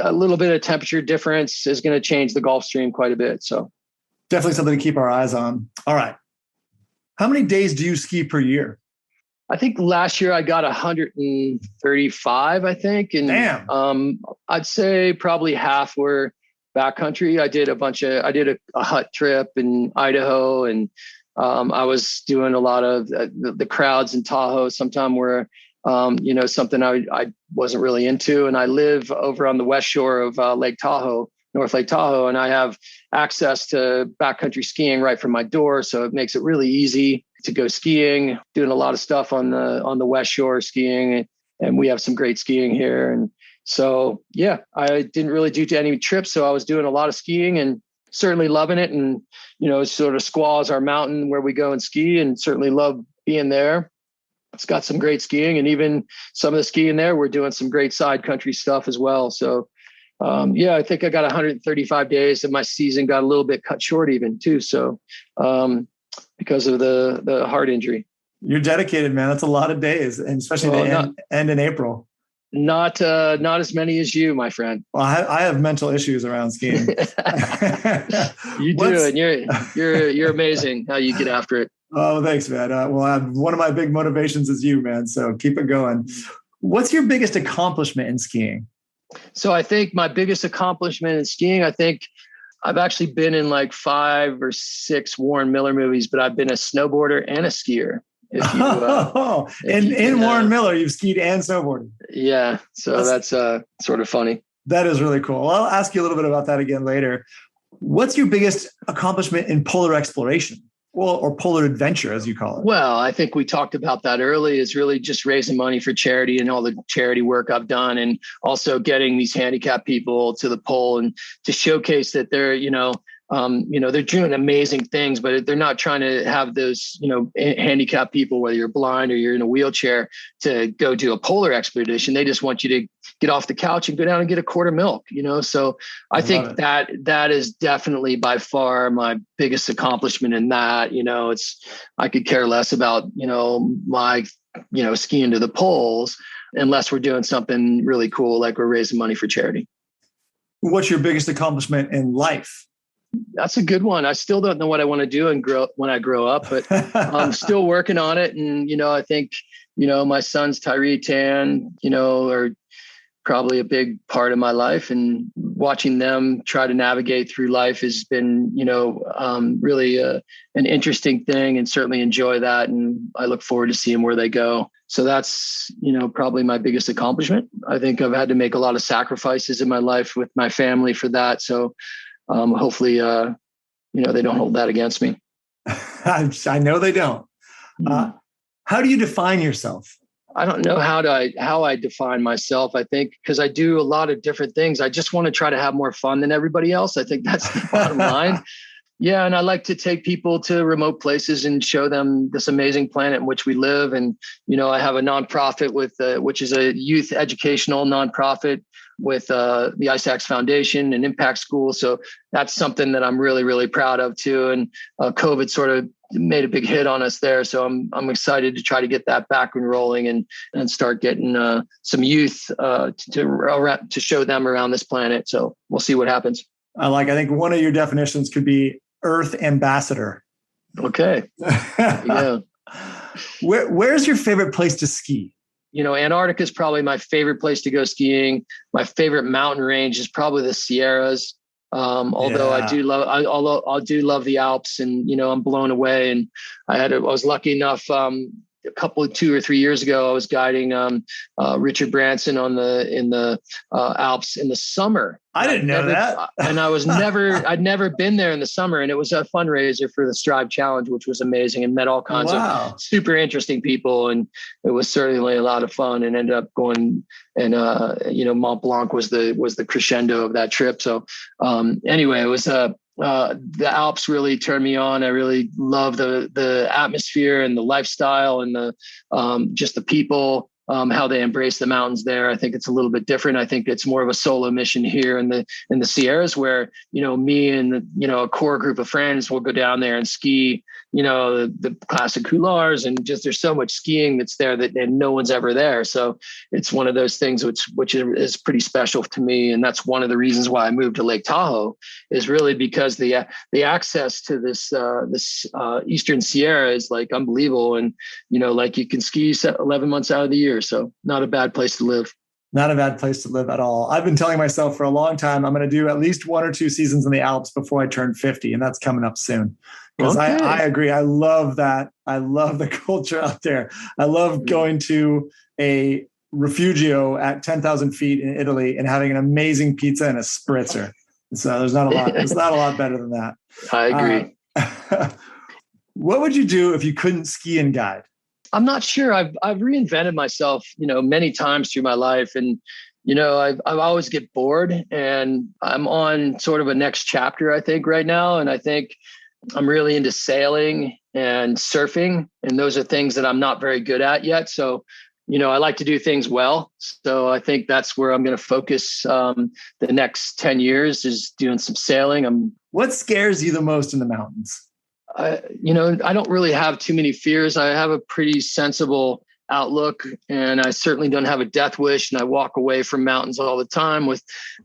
a little bit of temperature difference is going to change the Gulf Stream quite a bit. So definitely something to keep our eyes on. All right. How many days do you ski per year? I think last year I got 135, I think. And damn. I'd say probably half were backcountry. I did a hut trip in Idaho, and I was doing a lot of the crowds in Tahoe sometime were, something I wasn't really into. And I live over on the west shore of North Lake Tahoe, and I have access to backcountry skiing right from my door. So it makes it really easy to go skiing, doing a lot of stuff on the West Shore skiing. And we have some great skiing here. And so, yeah, I didn't really do any trips. So I was doing a lot of skiing and certainly loving it. And, sort of Squaw is our mountain where we go and ski, and certainly love being there. It's got some great skiing, and even some of the skiing there, we're doing some great side country stuff as well. So I think I got 135 days, and my season got a little bit cut short even too. So, because of the heart injury. You're dedicated, man. That's a lot of days, and especially end in April. Not as many as you, my friend. Well, I have mental issues around skiing. You do, and you're amazing how you get after it. Oh, thanks, man. One of my big motivations is you, man. So keep it going. What's your biggest accomplishment in skiing? So I think my biggest accomplishment in skiing, I think I've actually been in like 5 or 6 Warren Miller movies, but I've been a snowboarder and a skier. In Warren Miller, you've skied and snowboarded. Yeah. So that's sort of funny. That is really cool. Well, I'll ask you a little bit about that again later. What's your biggest accomplishment in polar exploration? Well, or polar adventure, as you call it? Well, I think we talked about that early, is really just raising money for charity and all the charity work I've done, and also getting these handicapped people to the pole and to showcase that they're, they're doing amazing things, but they're not trying to have those, handicapped people, whether you're blind or you're in a wheelchair, to go do a polar expedition. They just want you to get off the couch and go down and get a quart of milk, So I think that is definitely by far my biggest accomplishment in that. I could care less about, my, skiing to the poles, unless we're doing something really cool, like we're raising money for charity. What's your biggest accomplishment in life? That's a good one. I still don't know what I want to do when I grow up, but I'm still working on it. And, I think, my sons, Tyree, Tan, are probably a big part of my life, and watching them try to navigate through life has been, really an interesting thing, and certainly enjoy that. And I look forward to seeing where they go. So that's, probably my biggest accomplishment. I think I've had to make a lot of sacrifices in my life with my family for that. So hopefully, they don't hold that against me. I know they don't. How do you define yourself? I don't know how I define myself. I think because I do a lot of different things. I just want to try to have more fun than everybody else. I think that's the bottom line. Yeah. And I like to take people to remote places and show them this amazing planet in which we live. And, I have a nonprofit which is a youth educational nonprofit with the Ice Axe Foundation and Impact School. So that's something that I'm really, really proud of too. And COVID sort of made a big hit on us there. So I'm excited to try to get that back and rolling and start getting some youth to show them around this planet. So we'll see what happens. I think one of your definitions could be Earth Ambassador. Okay. Yeah. Where's your favorite place to ski? Antarctica is probably my favorite place to go skiing. My favorite mountain range is probably the Sierras. Although I do love the Alps, and, I'm blown away. And I was lucky enough, 2 or 3 years ago, I was guiding Richard Branson in the Alps in the summer. I didn't know that. And I'd never been there in the summer. And it was a fundraiser for the Strive Challenge, which was amazing, and met all kinds of super interesting people. And it was certainly a lot of fun, and ended up going and, Mont Blanc was the crescendo of that trip. So anyway, it was the Alps really turned me on. I really love the atmosphere and the lifestyle and the just the people. how they embrace the mountains there. I think it's a little bit different. I think it's more of a solo mission here in the Sierras, where, me and, a core group of friends will go down there and ski, the classic couloirs, and just, there's so much skiing that's there and no one's ever there. So it's one of those things which is pretty special to me. And that's one of the reasons why I moved to Lake Tahoe, is really because the access to this Eastern Sierra is like unbelievable. And, like you can ski 11 months out of the year. So not a bad place to live. Not a bad place to live at all. I've been telling myself for a long time, I'm going to do at least 1 or 2 seasons in the Alps before I turn 50. And that's coming up soon. Because I agree. I love that. I love the culture out there. I love going to a refugio at 10,000 feet in Italy and having an amazing pizza and a spritzer. So there's not a lot. It's not a lot better than that. I agree. What would you do if you couldn't ski and guide? I'm not sure. I've reinvented myself, many times through my life, and I always get bored, and I'm on sort of a next chapter, I think, right now, and I think I'm really into sailing and surfing, and those are things that I'm not very good at yet. So, I like to do things well. So I think that's where I'm going to focus the next 10 years, is doing some sailing. What scares you the most in the mountains? I don't really have too many fears. I have a pretty sensible outlook, and I certainly don't have a death wish. And I walk away from mountains all the time.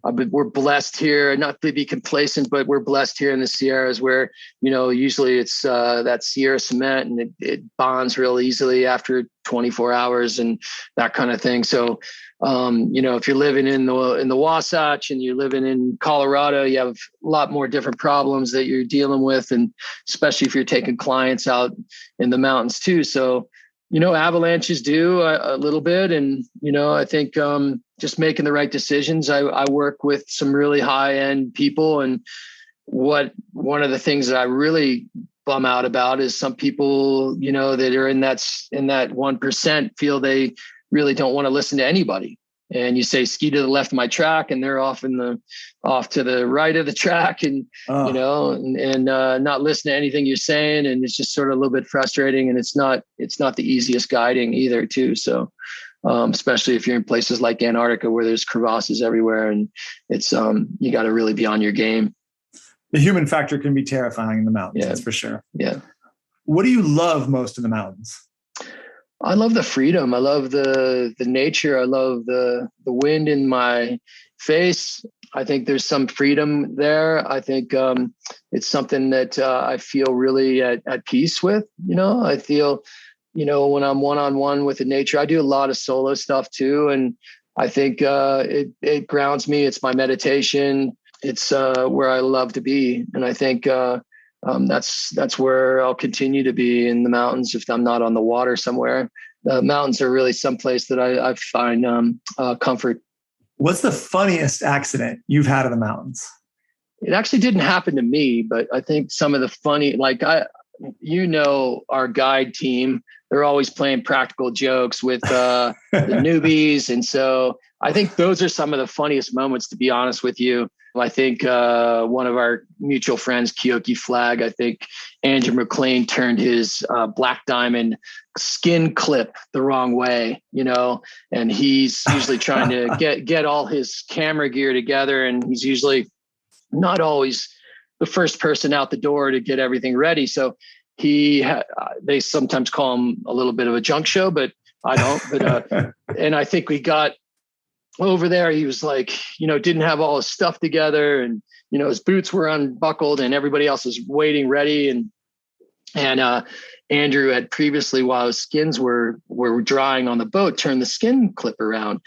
We're blessed here, not to be complacent, but we're blessed here in the Sierras, where, usually it's that Sierra cement, and it bonds real easily after 24 hours and that kind of thing. So, if you're living in the Wasatch and you're living in Colorado, you have a lot more different problems that you're dealing with, and especially if you're taking clients out in the mountains too. So, avalanches do a little bit. And, I think just making the right decisions. I work with some really high end people. And one of the things that I really bum out about is some people, that are in that 1% feel they really don't want to listen to anybody. And you say, ski to the left of my track, and they're off to the right of the track, and, not listen to anything you're saying. And it's just sort of a little bit frustrating, and it's not the easiest guiding either too. So, especially if you're in places like Antarctica, where there's crevasses everywhere, and it's, you got to really be on your game. The human factor can be terrifying in the mountains. Yeah. That's for sure. Yeah. What do you love most in the mountains? I love the freedom. I love the nature. I love the wind in my face. I think there's some freedom there. I think it's something that I feel really at peace with. I feel, when I'm one-on-one with the nature, I do a lot of solo stuff too. And I think it grounds me. It's my meditation. It's where I love to be. And I think that's where I'll continue to be, in the mountains, if I'm not on the water somewhere. The mountains are really someplace that I find comfort. What's the funniest accident you've had in the mountains? It actually didn't happen to me, but I think some of the funny, our guide team, they're always playing practical jokes with the newbies. And so I think those are some of the funniest moments, to be honest with you. I think one of our mutual friends, Keoki Flag, I think Andrew McLean turned his Black Diamond skin clip the wrong way, and he's usually trying to get all his camera gear together. And he's usually not always the first person out the door to get everything ready. So they sometimes call him a little bit of a junk show, but I don't. But and I think we got over there, he was like, didn't have all his stuff together, and, his boots were unbuckled, and everybody else was waiting ready. And Andrew had previously, while his skins were drying on the boat, turned the skin clip around.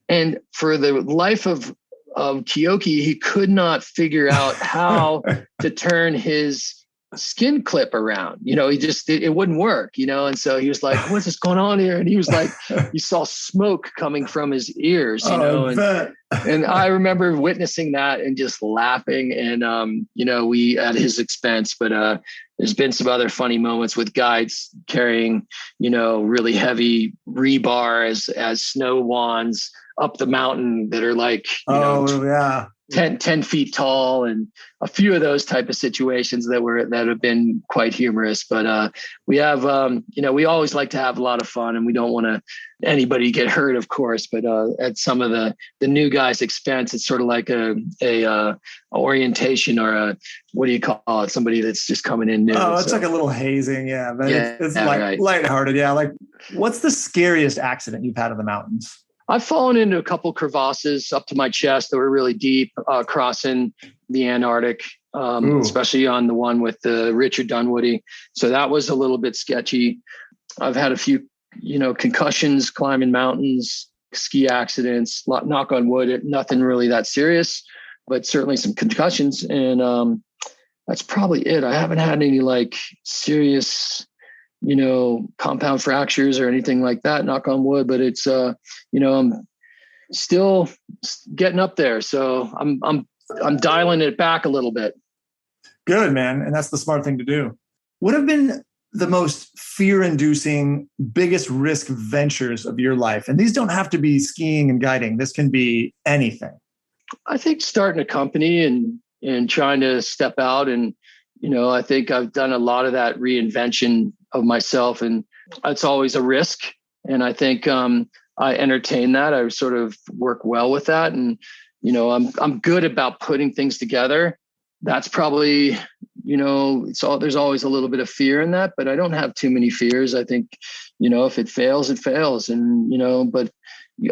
And for the life of Keoki, he could not figure out how to turn his skin clip around. It wouldn't work, and so he was like, what's this going on here? And he was like, you saw smoke coming from his ears, and I remember witnessing that and just laughing, and we at his expense. But there's been some other funny moments with guides carrying really heavy rebar as snow wands up the mountain that are like, 10 feet tall, and a few of those type of situations that have been quite humorous. But we have, we always like to have a lot of fun, and we don't want anybody get hurt, of course. But at some of the new guys' expense, it's sort of like a orientation, or a, what do you call it? Somebody that's just coming in new. Oh, it's like a little hazing. Yeah. But it's like right. Lighthearted. Yeah. Like, what's the scariest accident you've had in the mountains? I've fallen into a couple crevasses up to my chest that were really deep, crossing the Antarctic, especially on the one with the Richard Dunwoody. So that was a little bit sketchy. I've had a few, concussions climbing mountains, ski accidents, knock on wood, nothing really that serious, but certainly some concussions. And that's probably it. I haven't had any like serious compound fractures or anything like that, knock on wood, but it's, I'm still getting up there. So I'm dialing it back a little bit. Good, man. And that's the smart thing to do. What have been the most fear-inducing, biggest risk ventures of your life? And these don't have to be skiing and guiding. This can be anything. I think starting a company and trying to step out, and, I think I've done a lot of that reinvention of myself, and it's always a risk. And I think I entertain that. I sort of work well with that. And, I'm good about putting things together. That's probably, there's always a little bit of fear in that, but I don't have too many fears. I think, if it fails, it fails. And, but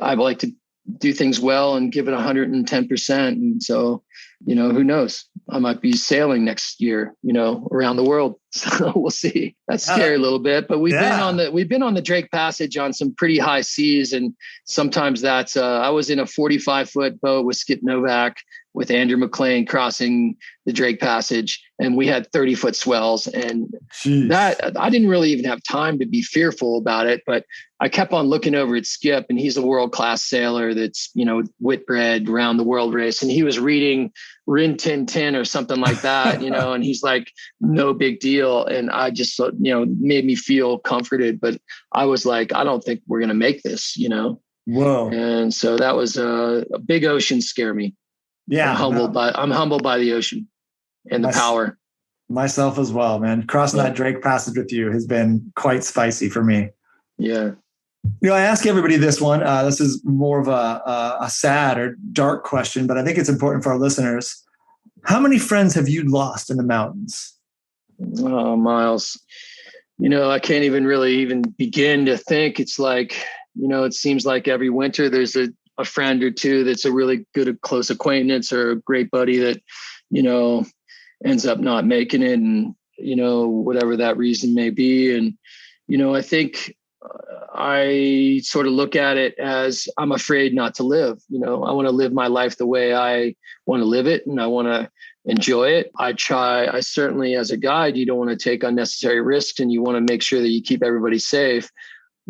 I like to do things well and give it 110%. And so, who knows? I might be sailing next year, around the world. So we'll see. That's scary a little bit, but we've been on the Drake Passage on some pretty high seas. And sometimes that's, I was in a 45-foot boat with Skip Novak with Andrew McLean crossing the Drake Passage, and we had 30-foot swells. And that I didn't really even have time to be fearful about it, but I kept on looking over at Skip, and he's a world-class sailor that's, Whitbread round the world race. And he was reading Rin Tin Tin or something like that, and he's like, no big deal. And I just, made me feel comforted, but I was like, I don't think we're going to make this, Whoa. And so that was a big ocean scare me. Yeah. I'm humbled by the ocean and the power. Myself as well, man. Crossing that Drake Passage with you has been quite spicy for me. Yeah. I ask everybody this one. This is more of a sad or dark question, but I think it's important for our listeners. How many friends have you lost in the mountains? Oh, Miles. I can't even really begin to think. It's like, it seems like every winter there's a friend or two that's a really good, close acquaintance or a great buddy that, ends up not making it, and, whatever that reason may be. And, I think I sort of look at it as I'm afraid not to live. I want to live my life the way I want to live it, and I want to enjoy it. I certainly, as a guide, you don't want to take unnecessary risks, and you want to make sure that you keep everybody safe.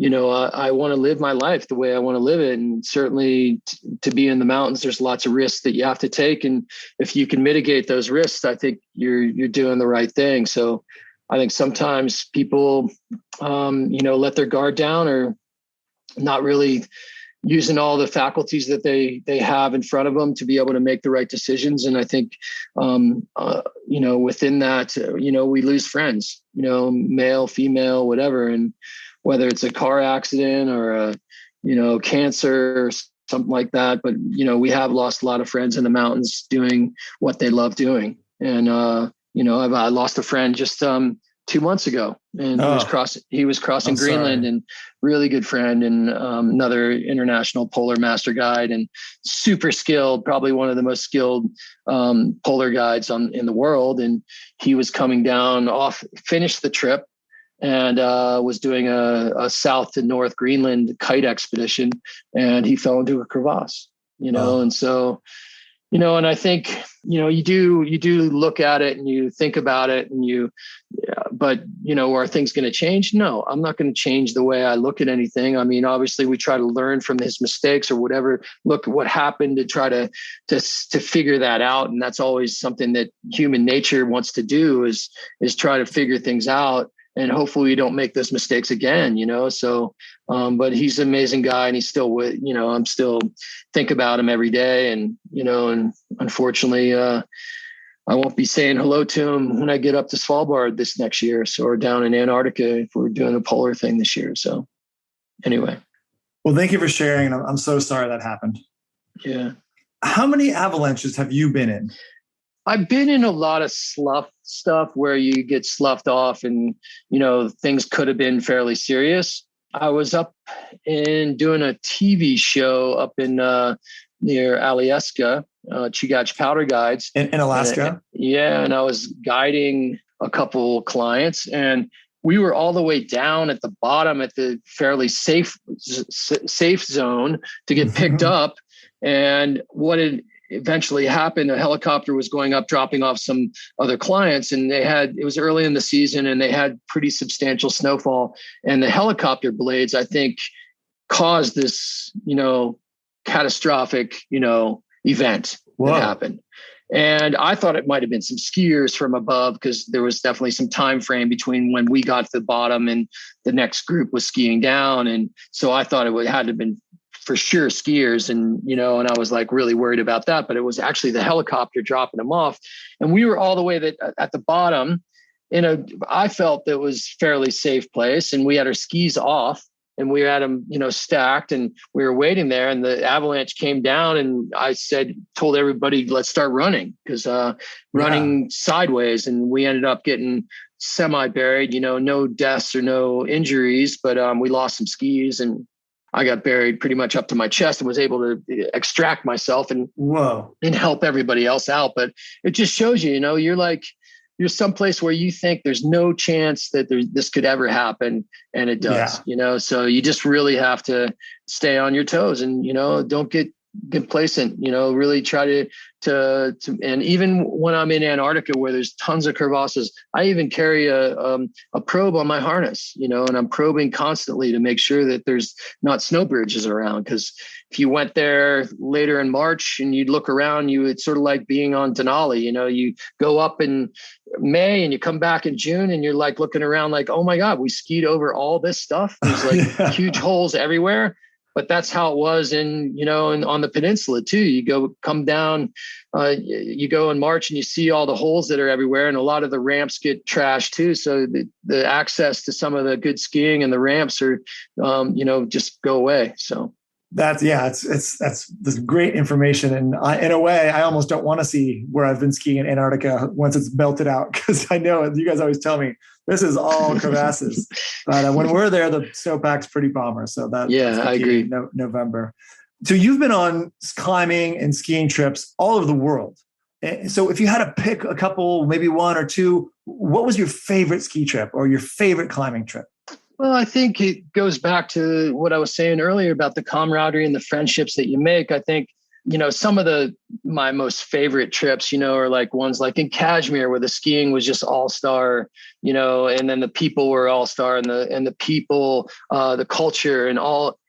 I want to live my life the way I want to live it. And certainly to be in the mountains, there's lots of risks that you have to take. And if you can mitigate those risks, I think you're doing the right thing. So I think sometimes people, let their guard down, or not really using all the faculties that they have in front of them to be able to make the right decisions. And I think, within that, we lose friends, male, female, whatever. And whether it's a car accident or a, cancer or something like that. But, we have lost a lot of friends in the mountains doing what they love doing. And, I lost a friend just 2 months ago, and he was crossing Greenland, and really good friend, and another international polar master guide, and super skilled, probably one of the most skilled polar guides in the world. And he was coming down finished the trip, and was doing a south to north Greenland kite expedition, and he fell into a crevasse, and so, and I think, you do look at it and you think about it, and but are things going to change? No, I'm not going to change the way I look at anything. I mean, obviously we try to learn from his mistakes or whatever, look at what happened to try to figure that out. And that's always something that human nature wants to do is try to figure things out. and hopefully we don't make those mistakes again, so, but he's an amazing guy, and he's still I'm still think about him every day, and, and unfortunately, I won't be saying hello to him when I get up to Svalbard this next year. So, or down in Antarctica if we're doing the polar thing this year. So anyway. Well, thank you for sharing. I'm so sorry that happened. Yeah. How many avalanches have you been in? I've been in a lot of slough stuff where you get sloughed off and, things could have been fairly serious. I was up in doing a TV show up in near Alyeska, Chugach Powder Guides. In Alaska? And I was guiding a couple clients, and we were all the way down at the bottom at the fairly safe zone to get picked up. And what had eventually happened, a helicopter was going up, dropping off some other clients, and it was early in the season, and they had pretty substantial snowfall, and the helicopter blades, I think, caused this, catastrophic, event that happened. And I thought it might've been some skiers from above, because there was definitely some time frame between when we got to the bottom and the next group was skiing down. And so I thought had to have been for sure skiers, and, and I was like really worried about that, but it was actually the helicopter dropping them off. And we were all the way at the bottom I felt that was fairly safe place. And we had our skis off, and we had them, stacked, and we were waiting there, and the avalanche came down, and I told everybody, let's start running, because running sideways, and we ended up getting semi-buried, no deaths or no injuries, but we lost some skis, and I got buried pretty much up to my chest and was able to extract myself and help everybody else out. But it just shows you, you're someplace where you think there's no chance that this could ever happen, and it does. So you just really have to stay on your toes, and don't get complacent. Really try to and even when I'm in Antarctica where there's tons of crevasses, I even carry a probe on my harness, and I'm probing constantly to make sure that there's not snow bridges around. Because if you went there later in March and you'd look around, it's sort of like being on Denali. You go up in May and you come back in June, and you're like looking around like, oh my God, we skied over all this stuff. There's like huge holes everywhere. But that's how it was on the peninsula too. You come down, you go in March and you see all the holes that are everywhere, and a lot of the ramps get trashed too. So the access to some of the good skiing and the ramps are, just go away. So that's this great information. And in a way, I almost don't want to see where I've been skiing in Antarctica once it's melted out, because I know you guys always tell me this is all crevasses. But when we're there, the snowpack's pretty bomber. So that's I agree. November. So you've been on climbing and skiing trips all over the world. So if you had to pick a couple, maybe one or two, what was your favorite ski trip or your favorite climbing trip? Well, I think it goes back to what I was saying earlier about the camaraderie and the friendships that you make. I think, some of my most favorite trips, are like ones like in Kashmir, where the skiing was just all-star, and then the people were all-star, and the people, the culture and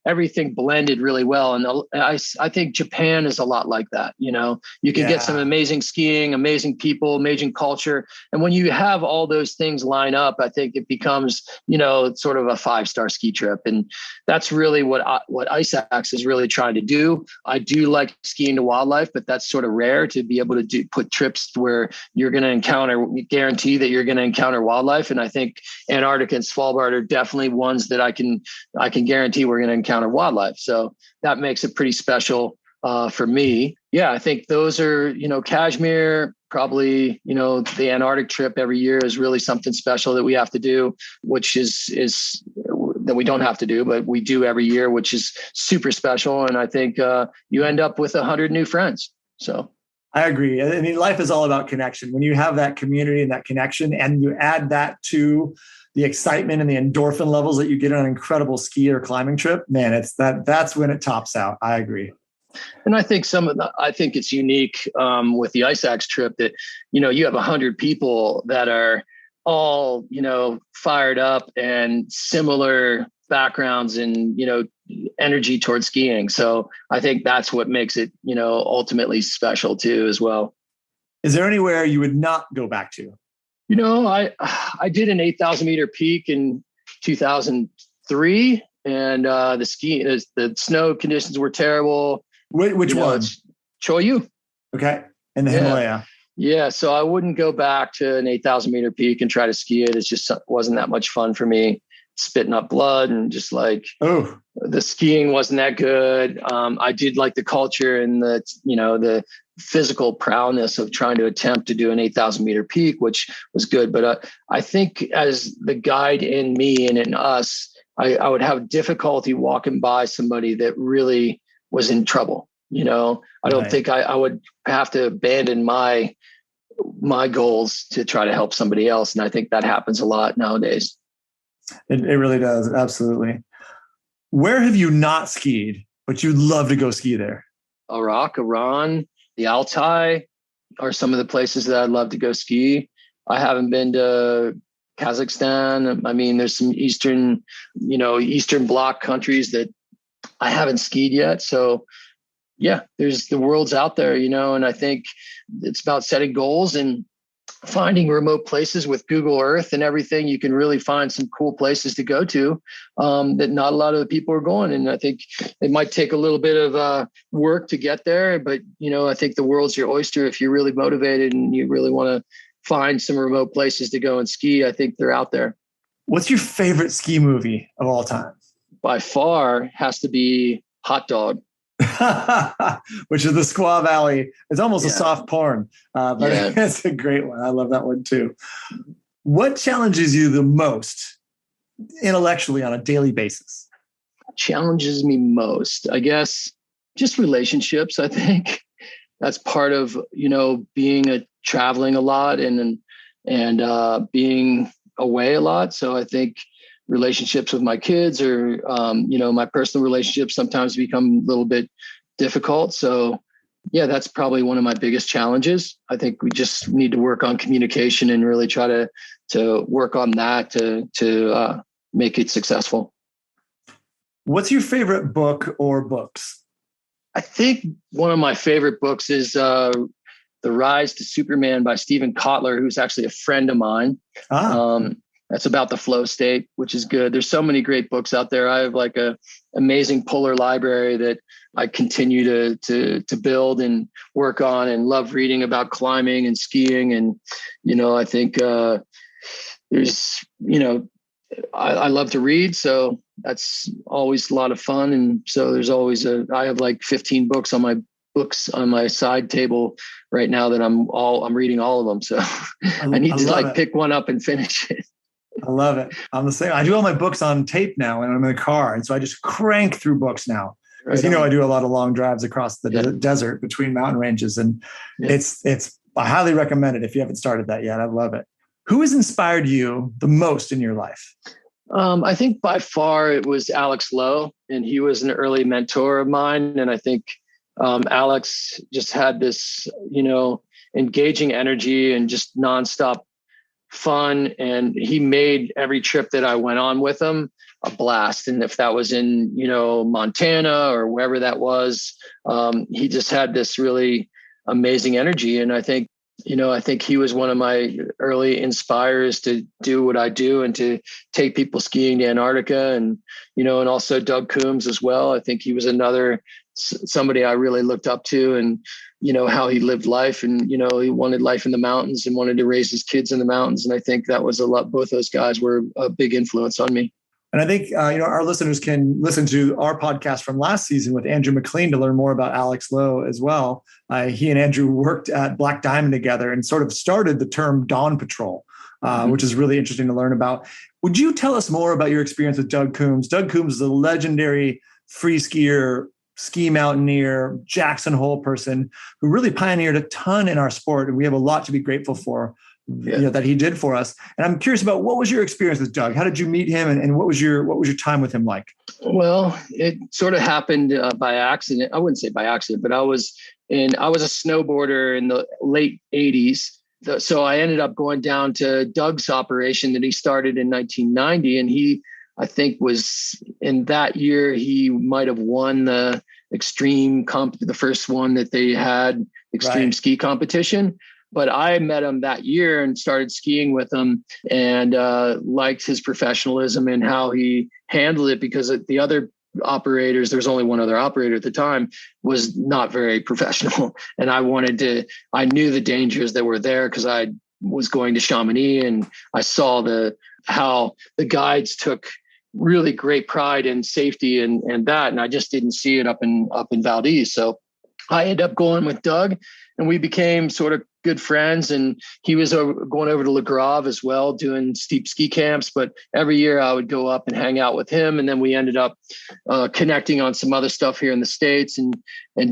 everything blended really well. And I think Japan is a lot like that. You can get some amazing skiing, amazing people, amazing culture. And when you have all those things line up, I think it becomes, sort of a 5-star ski trip. And that's really what Ice Axe is really trying to do. I do like skiing to wildlife, but that's sort of rare to be able to put trips where you're going to guarantee that you're going to encounter wildlife. And I think Antarctica and Svalbard are definitely ones that I can guarantee we're going to encounter wildlife. So that makes it pretty special for me. Yeah, I think those are, Kashmir, probably, the Antarctic trip every year is really something special that we have to do, which is that we don't have to do, but we do every year, which is super special. And I think you end up with 100 new friends. So I agree. I mean, life is all about connection. When you have that community and that connection, and you add that to the excitement and the endorphin levels that you get on an incredible ski or climbing trip, man, that's when it tops out. I agree. And I think I think it's unique with the Ice Axe trip that, you have 100 people that are all, fired up and similar backgrounds and, energy towards skiing. So I think that's what makes it, ultimately special too, as well. Is there anywhere you would not go back to? I did an 8,000 meter peak in 2003, and the snow conditions were terrible. Which one? Choyu. Okay. In the Himalaya. Yeah. So I wouldn't go back to an 8,000 meter peak and try to ski it. It just wasn't that much fun for me. Spitting up blood and just like, the skiing wasn't that good. I did like the culture and the physical prowess of trying to attempt to do an 8,000 meter peak, which was good. But I think as the guide in me and in us, I would have difficulty walking by somebody that really was in trouble. I don't think I would have to abandon my goals to try to help somebody else. And I think that happens a lot nowadays. It really does. Absolutely. Where have you not skied, but you'd love to go ski there? Iraq, Iran, the Altai are some of the places that I'd love to go ski. I haven't been to Kazakhstan. I mean, there's some Eastern Bloc countries that I haven't skied yet. So yeah, there's the world's out there, and I think it's about setting goals and finding remote places with Google Earth and everything. You can really find some cool places to go to that not a lot of the people are going. And I think it might take a little bit of work to get there, but I think the world's your oyster. If you're really motivated and you really want to find some remote places to go and ski, I think they're out there. What's your favorite ski movie of all time? By far has to be Hot Dog. Which is the Squaw Valley. It's almost a soft porn, but it's a great one. I love that one too. What challenges you the most intellectually on a daily basis? Challenges me most, I guess, just relationships. I think that's part of, being traveling a lot and being away a lot. So I think relationships with my kids or, my personal relationships sometimes become a little bit difficult. So yeah, that's probably one of my biggest challenges. I think we just need to work on communication and really try to work on that to make it successful. What's your favorite book or books? I think one of my favorite books is The Rise to Superman by Stephen Kotler, who's actually a friend of mine. That's about the flow state, which is good. There's so many great books out there. I have like a amazing polar library that I continue to build and work on and love reading about climbing and skiing. And, I think there's, I love to read. So that's always a lot of fun. And so there's always I have like 15 books on my side table right now that I'm reading all of them. So I need to pick one up and finish it. I love it. I'm the same. I do all my books on tape now when I'm in the car. And so I just crank through books now. Because, I do a lot of long drives across the desert between mountain ranges. And it's I highly recommend it if you haven't started that yet. I love it. Who has inspired you the most in your life? I think by far it was Alex Lowe, and he was an early mentor of mine. And I think Alex just had this, engaging energy and just nonstop fun. And he made every trip that I went on with him a blast. And if that was in, Montana or wherever that was, he just had this really amazing energy. And I think he was one of my early inspirers to do what I do and to take people skiing to Antarctica and also Doug Coombs as well. I think he was somebody I really looked up to and, how he lived life and, he wanted life in the mountains and wanted to raise his kids in the mountains. And I think that was both those guys were a big influence on me. And I think, our listeners can listen to our podcast from last season with Andrew McLean to learn more about Alex Lowe as well. He and Andrew worked at Black Diamond together and sort of started the term Dawn Patrol, which is really interesting to learn about. Would you tell us more about your experience with Doug Coombs? Doug Coombs is a legendary free skier, ski mountaineer, Jackson Hole person who really pioneered a ton in our sport. And we have a lot to be grateful for. That he did for us. And I'm curious about what was your experience with Doug? How did you meet him? And what was your time with him like? Well, it sort of happened by accident. I wouldn't say by accident, but I was a snowboarder in the late 80s. So I ended up going down to Doug's operation that he started in 1990. And he, I think, was in that year, he might have won the extreme the first one that they had, extreme ski competition. But I met him that year and started skiing with him, and liked his professionalism and how he handled it, because the other operators, there's only one other operator at the time, was not very professional. And I knew the dangers that were there because I was going to Chamonix, and I saw how the guides took really great pride in safety and that. And I just didn't see it up in Valdez. So I ended up going with Doug, and we became sort of good friends. And he was going over to Le Grave as well, doing steep ski camps. But every year I would go up and hang out with him. And then we ended up connecting on some other stuff here in the States, and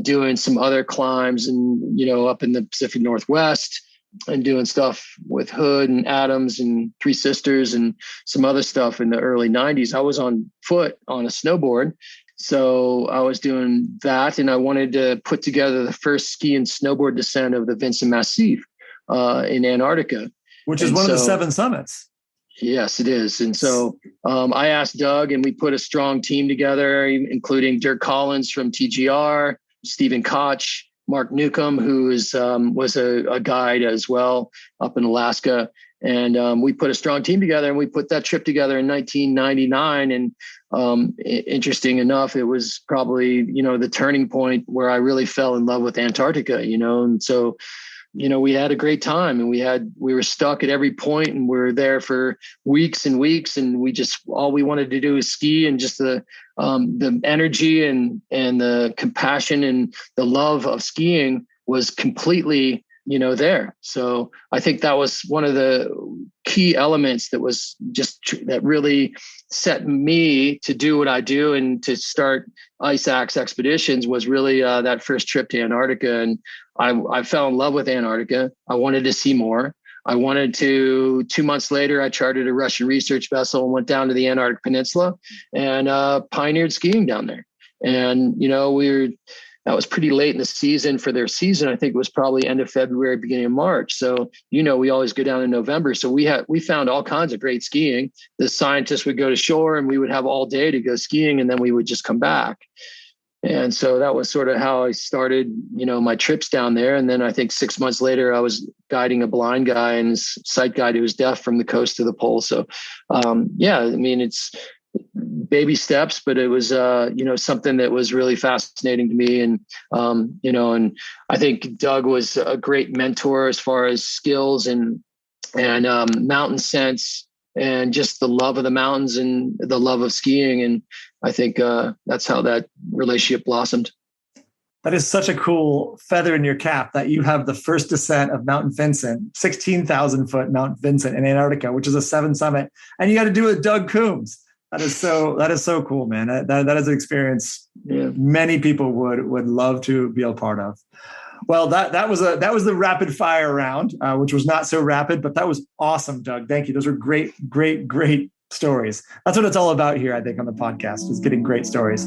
doing some other climbs, and, up in the Pacific Northwest, and doing stuff with Hood and Adams and Three Sisters and some other stuff in the early 90s. I was on foot on a snowboard. So I was doing that, and I wanted to put together the first ski and snowboard descent of the Vincent Massif in Antarctica. Which is one of the 7 summits. Yes, it is. And so I asked Doug, and we put a strong team together, including Dirk Collins from TGR, Stephen Koch, Mark Newcomb, who was a guide as well up in Alaska. And we put a strong team together, and we put that trip together in 1999. And interesting enough, it was probably, the turning point where I really fell in love with Antarctica, and so, we had a great time, and we were stuck at every point, and we were there for weeks and weeks, and all we wanted to do is ski, and just the energy and the compassion and the love of skiing was completely, there. So I think that was one of the key elements that really set me to do what I do and to start Ice Axe Expeditions, was really that first trip to Antarctica. And I fell in love with Antarctica. I wanted to see more. I wanted to, 2 months later, I chartered a Russian research vessel and went down to the Antarctic Peninsula and pioneered skiing down there. And, that was pretty late in the season for their season. I think it was probably end of February, beginning of March. So, we always go down in November. So we found all kinds of great skiing. The scientists would go to shore, and we would have all day to go skiing, and then we would just come back. And so that was sort of how I started, my trips down there. And then I think 6 months later, I was guiding a blind guy and his sight guide who was deaf from the coast to the pole. So, it's baby steps, but it was, something that was really fascinating to me. And, and I think Doug was a great mentor as far as skills and mountain sense, and just the love of the mountains and the love of skiing. And I think that's how that relationship blossomed. That is such a cool feather in your cap that you have the first descent of Mount Vincent, 16,000 foot Mount Vincent in Antarctica, which is a 7 summit. And you got to do it with Doug Coombs. That is so cool, man. That is an experience many people would love to be a part of. Well, that was the rapid fire round, which was not so rapid, but that was awesome, Doug. Thank you. Those were great stories. That's what it's all about here, I think, on the podcast, is getting great stories.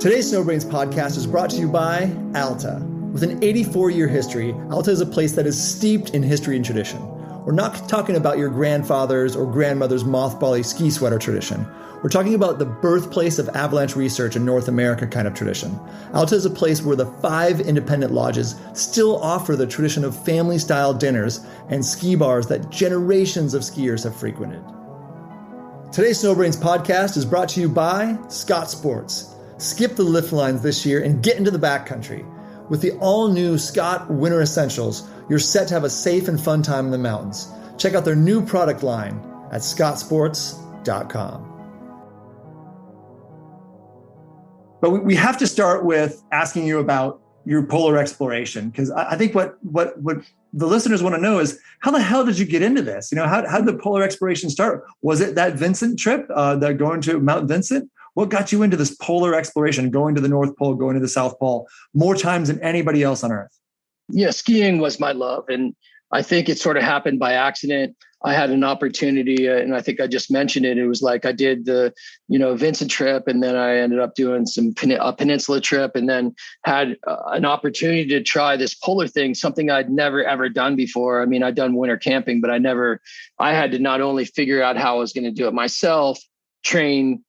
Today's Snowbrains podcast is brought to you by Alta. With an 84-year history, Alta is a place that is steeped in history and tradition. We're not talking about your grandfather's or grandmother's mothbally ski sweater tradition. We're talking about the birthplace of avalanche research in North America kind of tradition. Alta is a place where the 5 independent lodges still offer the tradition of family-style dinners and ski bars that generations of skiers have frequented. Today's Snowbrains podcast is brought to you by Scott Sports. Skip the lift lines this year and get into the backcountry. With the all-new Scott Winter Essentials, you're set to have a safe and fun time in the mountains. Check out their new product line at scottsports.com. But we have to start with asking you about your polar exploration, because I think what the listeners want to know is, how the hell did you get into this? How did the polar exploration start? Was it that Vincent trip, that going to Mount Vincent? What got you into this polar exploration, going to the North Pole, going to the South Pole more times than anybody else on Earth? Yeah, skiing was my love. And I think it sort of happened by accident. I had an opportunity, and I think I just mentioned it. It was like I did the, Vincent trip, and then I ended up doing a peninsula trip, and then had an opportunity to try this polar thing, something I'd never, ever done before. I mean, I'd done winter camping, but I had to not only figure out how I was going to do it myself, train,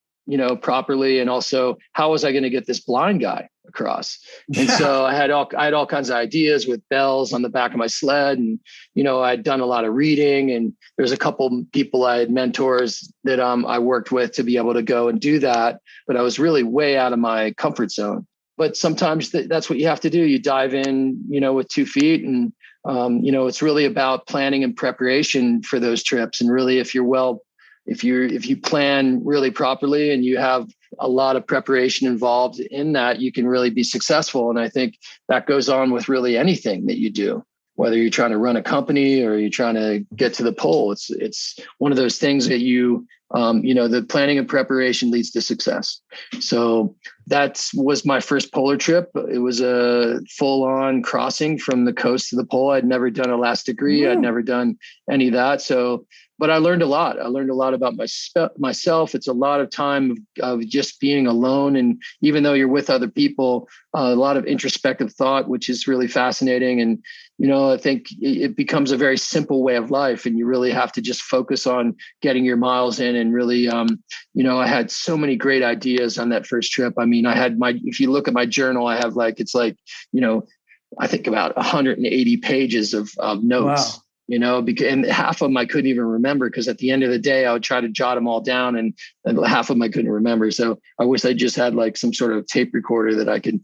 properly, and also how was I going to get this blind guy? across. And so I had all kinds of ideas with bells on the back of my sled. And, I'd done a lot of reading, and there's a couple people I had mentors that I worked with to be able to go and do that. But I was really way out of my comfort zone. But sometimes that's what you have to do. You dive in, with 2 feet, and, it's really about planning and preparation for those trips. And really, if you plan really properly and you have a lot of preparation involved in that, you can really be successful. And I think that goes on with really anything that you do, whether you're trying to run a company or you're trying to get to the pole. It's one of those things that the planning and preparation leads to success. So that was my first polar trip. It was a full-on crossing from the coast to the pole. I'd never done a last degree. I'd never done any of that. But I learned a lot. I learned a lot about myself. It's a lot of time of just being alone. And even though you're with other people, a lot of introspective thought, which is really fascinating. And, I think it becomes a very simple way of life. And you really have to just focus on getting your miles in. And really, I had so many great ideas on that first trip. I mean, if you look at my journal, I have I think about 180 pages of notes. Wow. And half of them I couldn't even remember, because at the end of the day, I would try to jot them all down, and half of them I couldn't remember. So I wish I just had some sort of tape recorder that I could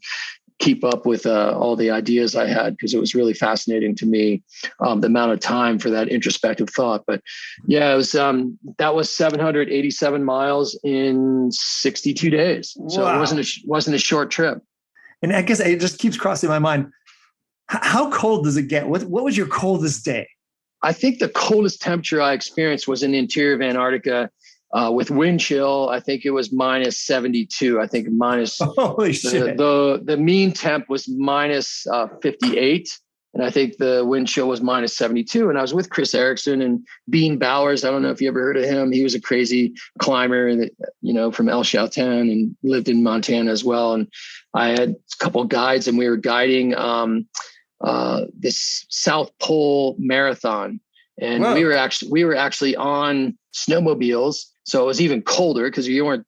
keep up with all the ideas I had, because it was really fascinating to me, the amount of time for that introspective thought. But yeah, it was that was 787 miles in 62 days. So wow. It wasn't a short trip. And I guess it just keeps crossing my mind. How cold does it get? What was your coldest day? I think the coldest temperature I experienced was in the interior of Antarctica with wind chill. I think it was minus 72. I think Holy shit. The mean temp was minus 58. And I think the wind chill was minus 72. And I was with Chris Erickson and Bean Bowers. I don't know if you ever heard of him. He was a crazy climber, from El Chalten, and lived in Montana as well. And I had a couple of guides, and we were guiding this South Pole marathon, and wow. we were actually on snowmobiles, so it was even colder because you weren't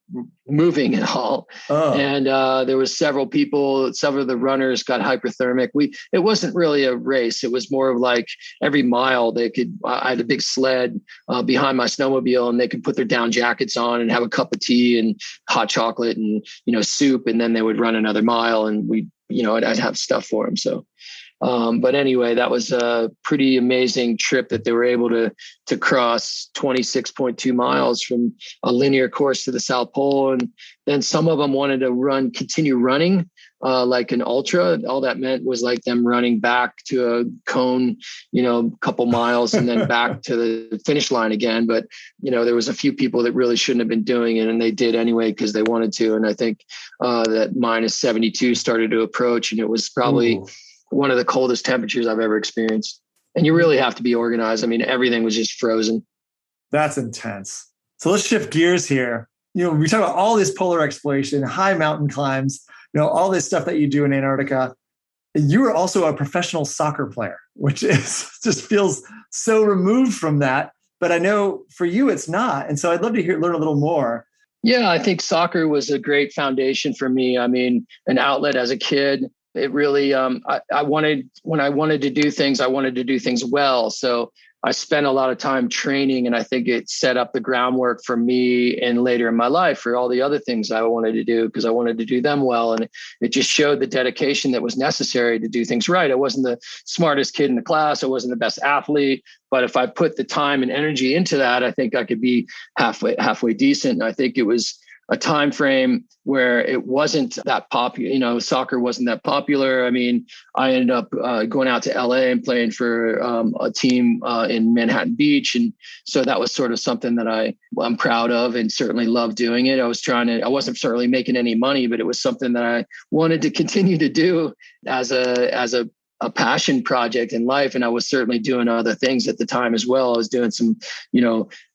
moving at all. Oh. And there was several of the runners got hypothermic. It wasn't really a race. It was more of like every mile I had a big sled behind my snowmobile, and they could put their down jackets on and have a cup of tea and hot chocolate and soup, and then they would run another mile, and I'd have stuff for them. So but anyway, that was a pretty amazing trip that they were able to cross 26.2 miles from a linear course to the South Pole. And then some of them wanted to continue running like an ultra. All that meant was like them running back to a cone, a couple miles, and then back to the finish line again. But, there was a few people that really shouldn't have been doing it, and they did anyway because they wanted to. And I think that minus 72 started to approach, and it was probably one of the coldest temperatures I've ever experienced. And you really have to be organized. I mean, everything was just frozen. That's intense. So let's shift gears here. We talk about all this polar exploration, high mountain climbs, all this stuff that you do in Antarctica. You were also a professional soccer player, which just feels so removed from that. But I know for you, it's not. And so I'd love to learn a little more. Yeah, I think soccer was a great foundation for me. I mean, an outlet as a kid. It really, when I wanted to do things, I wanted to do things well. So I spent a lot of time training, and I think it set up the groundwork for me and later in my life for all the other things I wanted to do, because I wanted to do them well. And it just showed the dedication that was necessary to do things right. I wasn't the smartest kid in the class. I wasn't the best athlete, but if I put the time and energy into that, I think I could be halfway decent. And I think it was a time frame where it wasn't that popular. Soccer wasn't that popular. I mean, I ended up going out to LA and playing for a team in Manhattan Beach. And so that was sort of something that I'm proud of and certainly love doing it. I wasn't certainly making any money, but it was something that I wanted to continue to do as a passion project in life. And I was certainly doing other things at the time as well. I was doing some,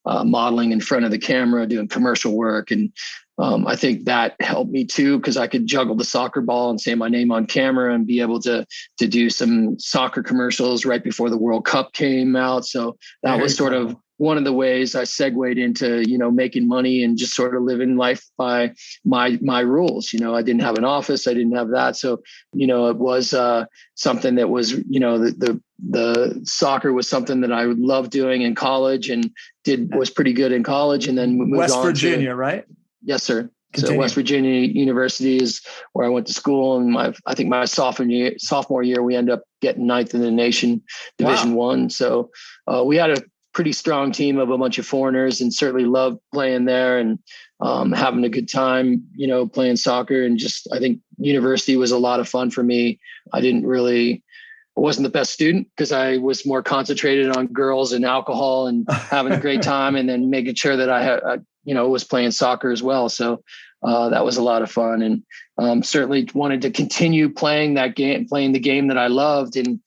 modeling in front of the camera, doing commercial work. And I think that helped me too, because I could juggle the soccer ball and say my name on camera and be able to do some soccer commercials right before the World Cup came out. So that was sort of one of the ways I segued into, making money and just sort of living life by my rules. I didn't have an office. I didn't have that. So, it was something that was, the soccer was something that I loved doing in college and was pretty good in college. And then moved West on Virginia, right? Yes, sir. Continue. So West Virginia University is where I went to school. And I think my sophomore year, we ended up getting ninth in the nation, Division I. So we had a pretty strong team of a bunch of foreigners, and certainly loved playing there and having a good time, playing soccer. And just, I think university was a lot of fun for me. I wasn't the best student because I was more concentrated on girls and alcohol and having a great time, and then making sure that I was playing soccer as well. So that was a lot of fun, and certainly wanted to continue playing the game that I loved, and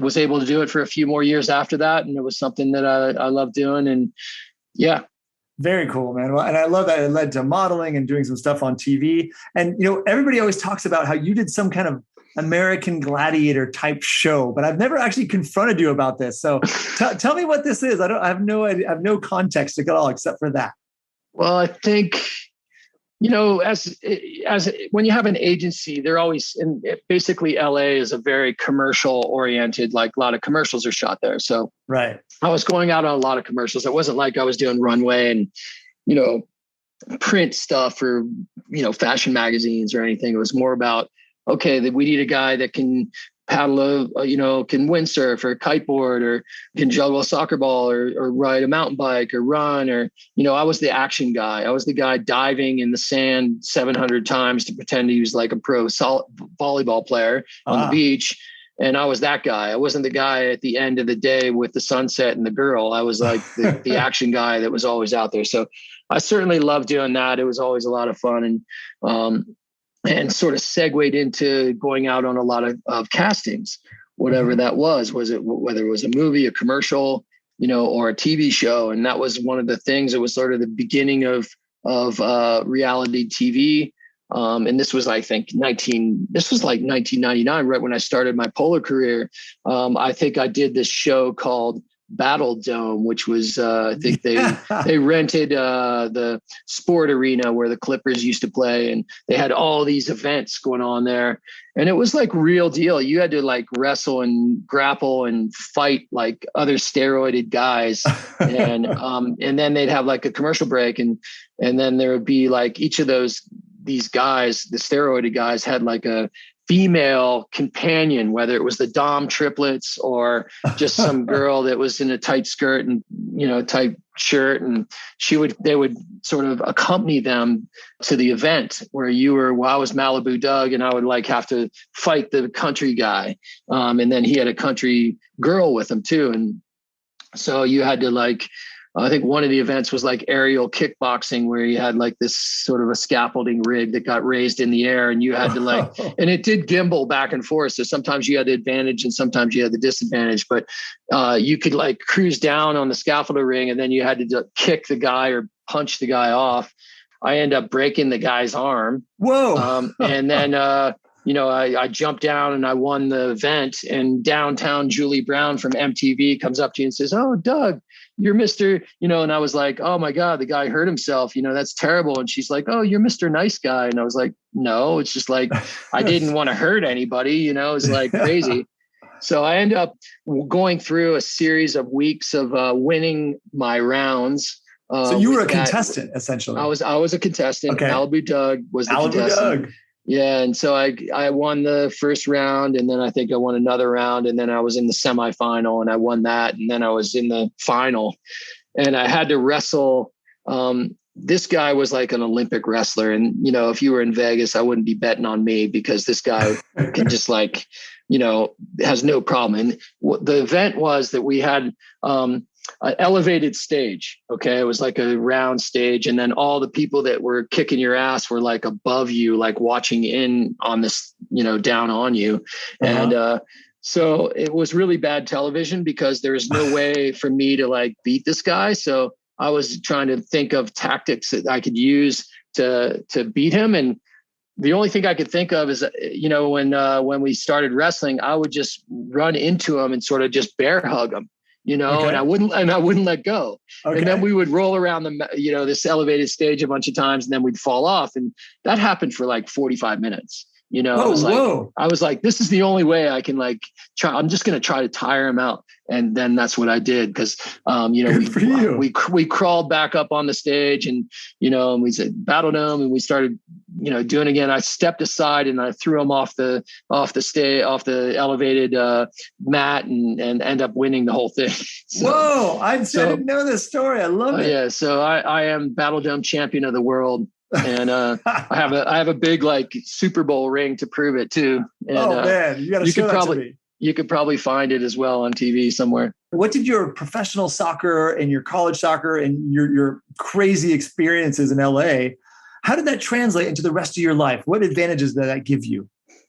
was able to do it for a few more years after that. And it was something that I loved doing. And yeah. Very cool, man. Well, and I love that it led to modeling and doing some stuff on TV. And, everybody always talks about how you did some kind of American Gladiator type show, but I've never actually confronted you about this. So tell me what this is. I have no idea. I have no context at all except for that. Well, I think, as when you have an agency, they're always, and basically LA is a very commercial oriented, like a lot of commercials are shot there. So right. I was going out on a lot of commercials. It wasn't like I was doing runway and, print stuff or, fashion magazines or anything. It was more about, okay, that we need a guy that can paddle can windsurf or kiteboard or can juggle a soccer ball or ride a mountain bike or run or, I was the action guy. I was the guy diving in the sand 700 times to pretend he was like a pro volleyball player on the beach. And I was that guy. I wasn't the guy at the end of the day with the sunset and the girl. I was like the action guy that was always out there. So I certainly loved doing that. It was always a lot of fun. And sort of segued into going out on a lot of castings, whatever that was it, whether it was a movie, a commercial, or a TV show. And that was one of the things. It was sort of the beginning of reality TV. And this was, I think, 1999, right when I started my polar career. I think I did this show called Battle Dome, which was I think they rented the sport arena where the Clippers used to play, and they had all these events going on there, and it was like real deal. You had to like wrestle and grapple and fight like other steroided guys, and then they'd have like a commercial break, and then there would be like each of these guys, the steroided guys, had like a female companion, whether it was the Dom triplets or just some girl that was in a tight skirt and, tight shirt. And they would sort of accompany them to the event where I was Malibu Doug and I would like have to fight the country guy. And then he had a country girl with him too. And so you had to I think one of the events was like aerial kickboxing where you had like this sort of a scaffolding rig that got raised in the air and you had to and it did gimbal back and forth. So sometimes you had the advantage and sometimes you had the disadvantage, but you could like cruise down on the scaffolding ring and then you had to kick the guy or punch the guy off. I ended up breaking the guy's arm. Whoa. And then, I jumped down and I won the event, and downtown Julie Brown from MTV comes up to you and says, "Oh, Doug, you're Mr." And I was like, "Oh my God, the guy hurt himself. That's terrible." And she's like, "Oh, you're Mr. Nice Guy." And I was like, "No, it's just like, I didn't want to hurt anybody, it was like crazy." So I ended up going through a series of weeks of winning my rounds. So you were a contestant, essentially. I was a contestant. Okay. Malibu Doug was the contestant. Doug. Yeah. And so I won the first round, and then I think I won another round, and then I was in the semifinal and I won that. And then I was in the final, and I had to wrestle. This guy was like an Olympic wrestler. And, if you were in Vegas, I wouldn't be betting on me because this guy can just has no problem. And the event was that we had, an elevated stage. Okay. It was like a round stage. And then all the people that were kicking your ass were like above you, like watching in on this, down on you. And, so it was really bad television because there's no way for me to like beat this guy. So I was trying to think of tactics that I could use to beat him. And the only thing I could think of is, when we started wrestling, I would just run into him and sort of just bear hug him. and I wouldn't let go. Okay. And then we would roll around this elevated stage a bunch of times, and then we'd fall off. And that happened for like 45 minutes. I was like, this is the only way I can try. I'm just going to try to tire him out. And then that's what I did. Cause, we crawled back up on the stage and we said, battled him, and we started, doing again. I stepped aside and I threw him off the elevated mat and end up winning the whole thing. Whoa. I didn't know this story. I love it. Yeah. So I am Battle Dome champion of the world. And I have a big Super Bowl ring to prove it too. And, man, you got to show that to me. You could probably find it as well on TV somewhere. What did your professional soccer and your college soccer and your crazy experiences in LA, how did that translate into the rest of your life? What advantages did that give you?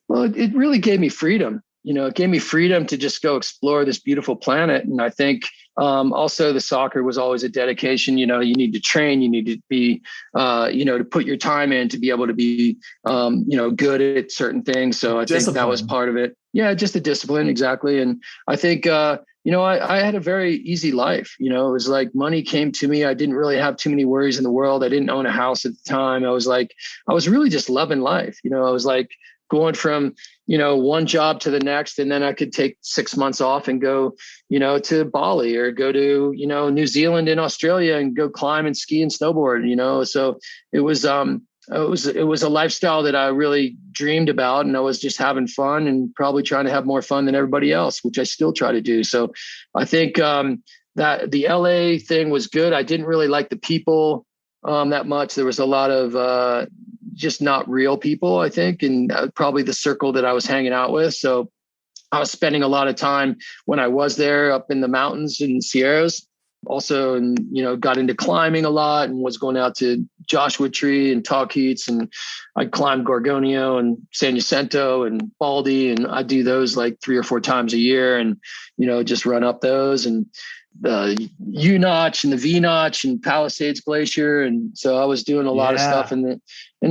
Well, it really gave me freedom. It gave me freedom to just go explore this beautiful planet. And I think also the soccer was always a dedication. You need to train, you need to be, to put your time in to be able to be, good at certain things. So I think that was part of it. Yeah, just the discipline. Exactly. And I think, I had a very easy life. It was like money came to me. I didn't really have too many worries in the world. I didn't own a house at the time. I was really just loving life. I was like going from, one job to the next. And then I could take 6 months off and go, to Bali or go to, New Zealand and Australia and go climb and ski and snowboard, so it was a lifestyle that I really dreamed about, and I was just having fun and probably trying to have more fun than everybody else, which I still try to do. So I think that the LA thing was good. I didn't really like the people that much. There was a lot of just not real people, I think, and probably the circle that I was hanging out with. So I was spending a lot of time when I was there up in the mountains and Sierras. Also, and got into climbing a lot and was going out to Joshua Tree and Talkeets, and I climbed Gorgonio and San Jacinto and Baldy, and I do those 3 or 4 times a year, and just run up those, and the U Notch and the V Notch and Palisades Glacier, and so I was doing a lot of stuff, and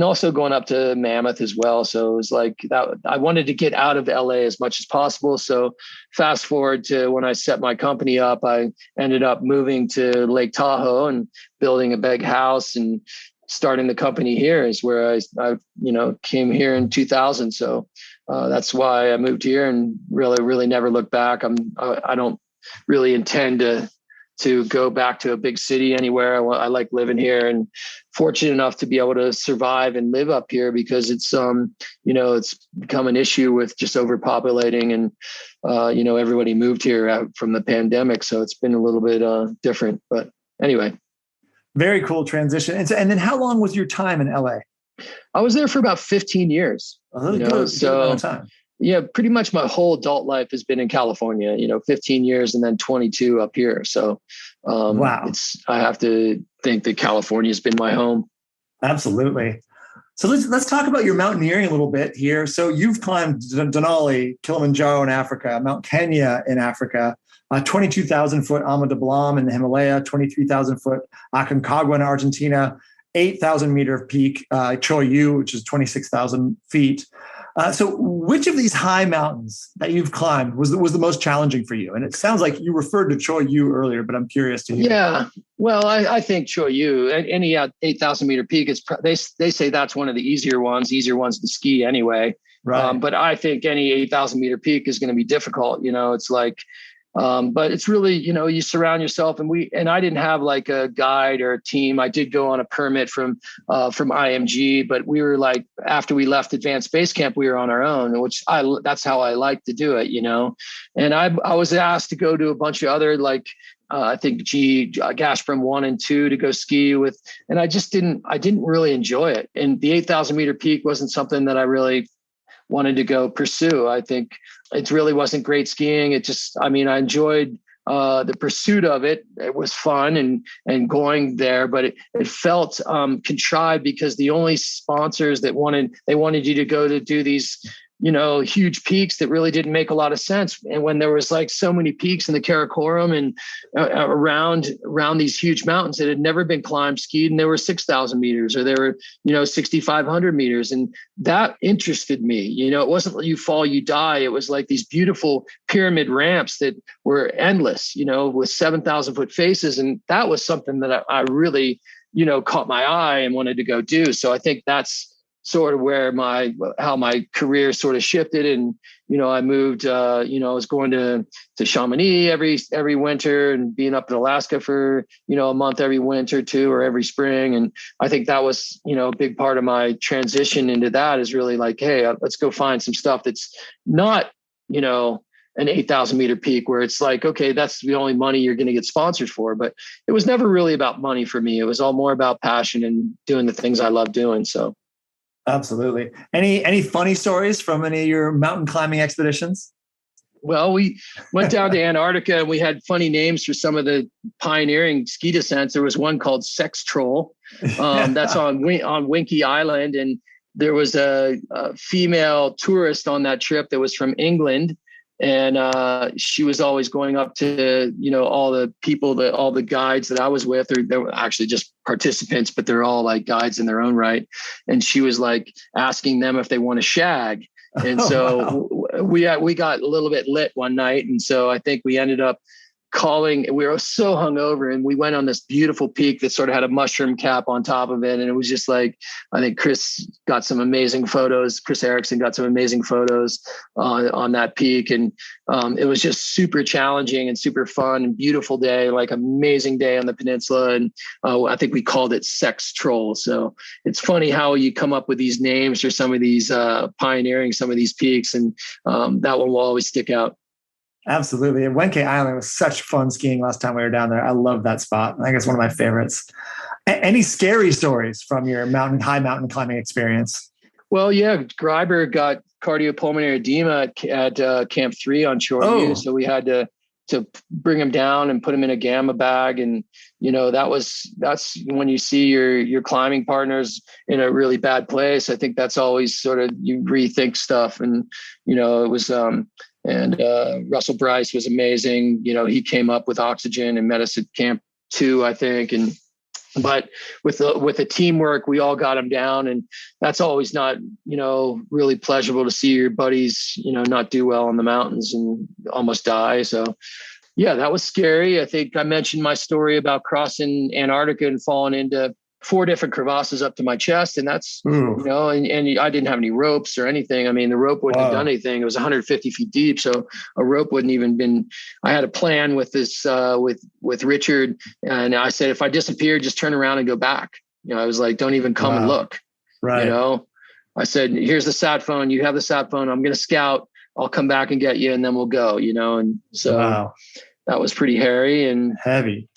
also going up to Mammoth as well. So it was like that. I wanted to get out of LA as much as possible. So fast forward to when I set my company up, I ended up moving to Lake Tahoe and building a big house and starting the company here is where I came here in 2000. So that's why I moved here and really never looked back. I don't really intend to go back to a big city anywhere. I like living here, and fortunate enough to be able to survive and live up here because it's, it's become an issue with just overpopulating, and, everybody moved here out from the pandemic. So it's been a little bit different, but anyway. Very cool transition. And then how long was your time in LA? I was there for about 15 years. Good time. Yeah, pretty much my whole adult life has been in California, 15 years and then 22 up here. So wow. I have to think that California has been my home. Absolutely. So let's talk about your mountaineering a little bit here. So you've climbed Denali, Kilimanjaro in Africa, Mount Kenya in Africa, 22,000 foot Ama de Blanc in the Himalaya, 23,000 foot Aconcagua in Argentina, 8,000 meter peak Choyu, which is 26,000 feet. So which of these high mountains that you've climbed was the most challenging for you? And it sounds like you referred to Choyu earlier, but I'm curious to hear. Yeah, well, I think Choyu, any 8,000 meter peak, they say that's one of the easier ones to ski anyway. Right. But I think any 8,000 meter peak is going to be difficult. It's like, but it's really, you surround yourself, and I didn't have like a guide or a team. I did go on a permit from IMG, but we were like, after we left Advanced Base Camp, we were on our own, which that's how I like to do it, and I was asked to go to a bunch of other, I think Gashprom 1 and 2 to go ski with, and I didn't really enjoy it. And the 8,000 meter peak wasn't something that I really wanted to go pursue. I think it really wasn't great skiing. I enjoyed the pursuit of it. It was fun and going there, but it felt contrived because the only sponsors that wanted you to go to do these huge peaks that really didn't make a lot of sense. And when there was like so many peaks in the Karakoram and around these huge mountains that had never been climbed, skied, and they were 6,000 meters or they were, 6,500 meters. And that interested me. It wasn't you fall, you die. It was like these beautiful pyramid ramps that were endless, with 7,000 foot faces. And that was something that I really, caught my eye and wanted to go do. So I think that's sort of where how my career sort of shifted. And, I moved, I was going to Chamonix every winter and being up in Alaska for, a month every winter too, or every spring. And I think that was, a big part of my transition into that is really like, hey, let's go find some stuff that's not, an 8,000 meter peak where it's like, okay, that's the only money you're going to get sponsored for. But it was never really about money for me. It was all more about passion and doing the things I love doing. So. Absolutely. Any funny stories from any of your mountain climbing expeditions? Well, we went down to Antarctica and we had funny names for some of the pioneering ski descents. There was one called Sex Troll. That's on Winky Island. And there was a female tourist on that trip that was from England. And she was always going up to, all the people all the guides that I was with, or they were actually just participants, but they're all like guides in their own right. And she was like asking them if they want to shag. And so we got a little bit lit one night. And so I think we ended up calling, we were so hungover and we went on this beautiful peak that sort of had a mushroom cap on top of it. And it was just like, I think Chris got some amazing photos. Chris Erickson got some amazing photos on that peak. And it was just super challenging and super fun and beautiful day, like amazing day on the peninsula. And I think we called it Sex Troll. So it's funny how you come up with these names for some of these pioneering some of these peaks. And that one will always stick out. Absolutely. And Wenke Island was such fun skiing last time we were down there. I love that spot. I think it's one of my favorites. Any scary stories from your high mountain climbing experience? Well, yeah, Greiber got cardiopulmonary edema at Camp 3 on Shoreview. So we had to bring him down and put him in a gamma bag. And, that's when you see your climbing partners in a really bad place. I think that's always sort of, you rethink stuff. And, it was, and Russell Bryce was amazing. He came up with oxygen and met us at Camp 2, I think. But with the teamwork, we all got him down, and that's always not, really pleasurable to see your buddies, not do well in the mountains and almost die. So yeah, that was scary. I think I mentioned my story about crossing Antarctica and falling into 4 different crevasses up to my chest. And that's, and I didn't have any ropes or anything. I mean, the rope wouldn't have done anything. It was 150 feet deep. So a rope wouldn't even been, I had a plan with this, with Richard. And I said, if I disappear, just turn around and go back. I was like, don't even come and look. Right. I said, here's the sat phone. You have the sat phone. I'm going to scout. I'll come back and get you. And then we'll go, and so that was pretty hairy and heavy.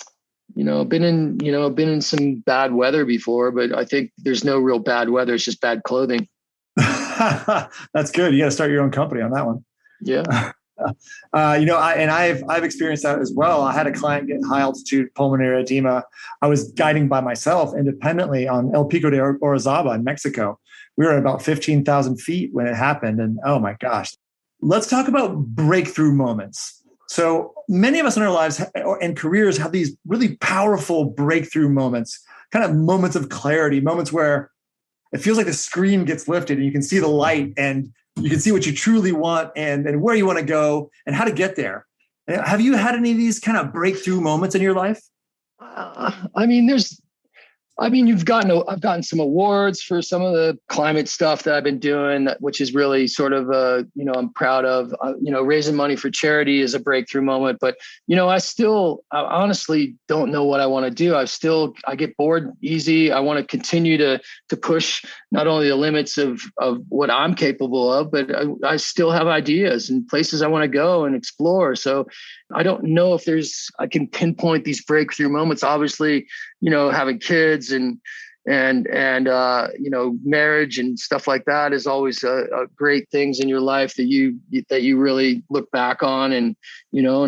Been in some bad weather before, but I think there's no real bad weather. It's just bad clothing. That's good. You got to start your own company on that one. Yeah. I've experienced that as well. I had a client get high altitude pulmonary edema. I was guiding by myself independently on El Pico de Orizaba in Mexico. We were at about 15,000 feet when it happened. And oh my gosh, let's talk about breakthrough moments. So many of us in our lives and careers have these really powerful breakthrough moments, kind of moments of clarity, moments where it feels like the screen gets lifted and you can see the light and you can see what you truly want and where you want to go and how to get there. Have you had any of these kind of breakthrough moments in your life? I've gotten some awards for some of the climate stuff that I've been doing, which is really sort of, I'm proud of, raising money for charity is a breakthrough moment, but, I honestly don't know what I want to do. I get bored easy. I want to continue to push not only the limits of what I'm capable of, but I still have ideas and places I want to go and explore. So I don't know if I can pinpoint these breakthrough moments. Obviously, having kids and marriage and stuff like that is always a great things in your life that you really look back on and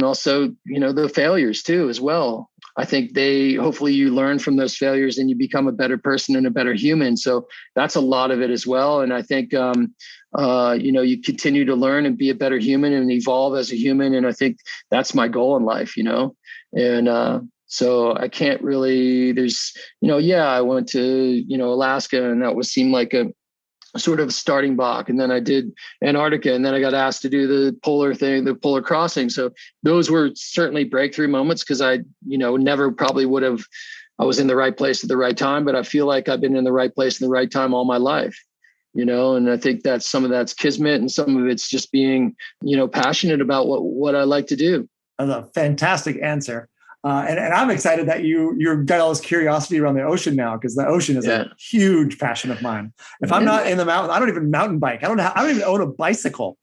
also, the failures too, as well. I think hopefully you learn from those failures and you become a better person and a better human. So that's a lot of it as well. And I think, you continue to learn and be a better human and evolve as a human. And I think that's my goal in life, and, so I can't really, I went to, Alaska, and that seemed like a sort of starting block. And then I did Antarctica, and then I got asked to do the polar crossing. So those were certainly breakthrough moments, because I, never probably would have, I was in the right place at the right time, but I feel like I've been in the right place at the right time all my life, and I think that some of that's kismet, and some of it's just being, passionate about what I like to do. That's a fantastic answer. And I'm excited that you've got all this curiosity around the ocean now, because the ocean is a huge passion of mine. If I'm not in the mountains, I don't even mountain bike. I don't even own a bicycle.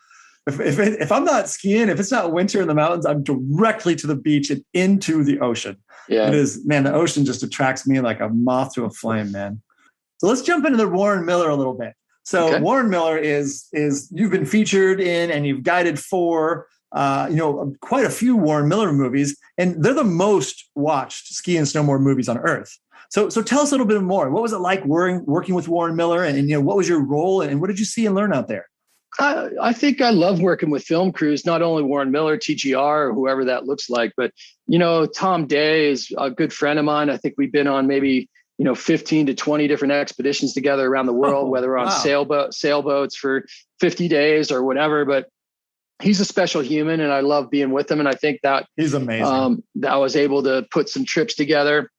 If I'm not skiing, if it's not winter in the mountains, I'm directly to the beach and into the ocean. Yeah. It is, man, the ocean just attracts me like a moth to a flame, man. So let's jump into the Warren Miller a little bit. So okay. Warren Miller is you've been featured in and you've guided for quite a few Warren Miller movies, and they're the most watched ski and snowboard movies on earth. So tell us a little bit more. What was it like working with Warren Miller, and what was your role, and what did you see and learn out there? I think I love working with film crews, not only Warren Miller, TGR, or whoever that looks like, but, Tom Day is a good friend of mine. I think we've been on maybe, 15 to 20 different expeditions together around the world, whether on sailboats for 50 days or whatever, but he's a special human, and I love being with him. And I think that he's amazing. That I was able to put some trips together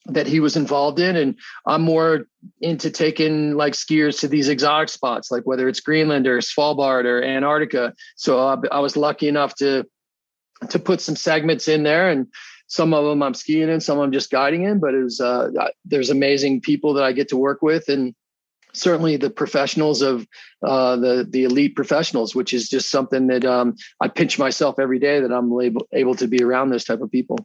that he was involved in. And I'm more into taking like skiers to these exotic spots, like whether it's Greenland or Svalbard or Antarctica. So I was lucky enough to put some segments in there, and some of them I'm skiing in, some I'm just guiding in, but it was, there's amazing people that I get to work with, and certainly the professionals of the elite professionals, which is just something that I pinch myself every day that I'm able to be around those type of people.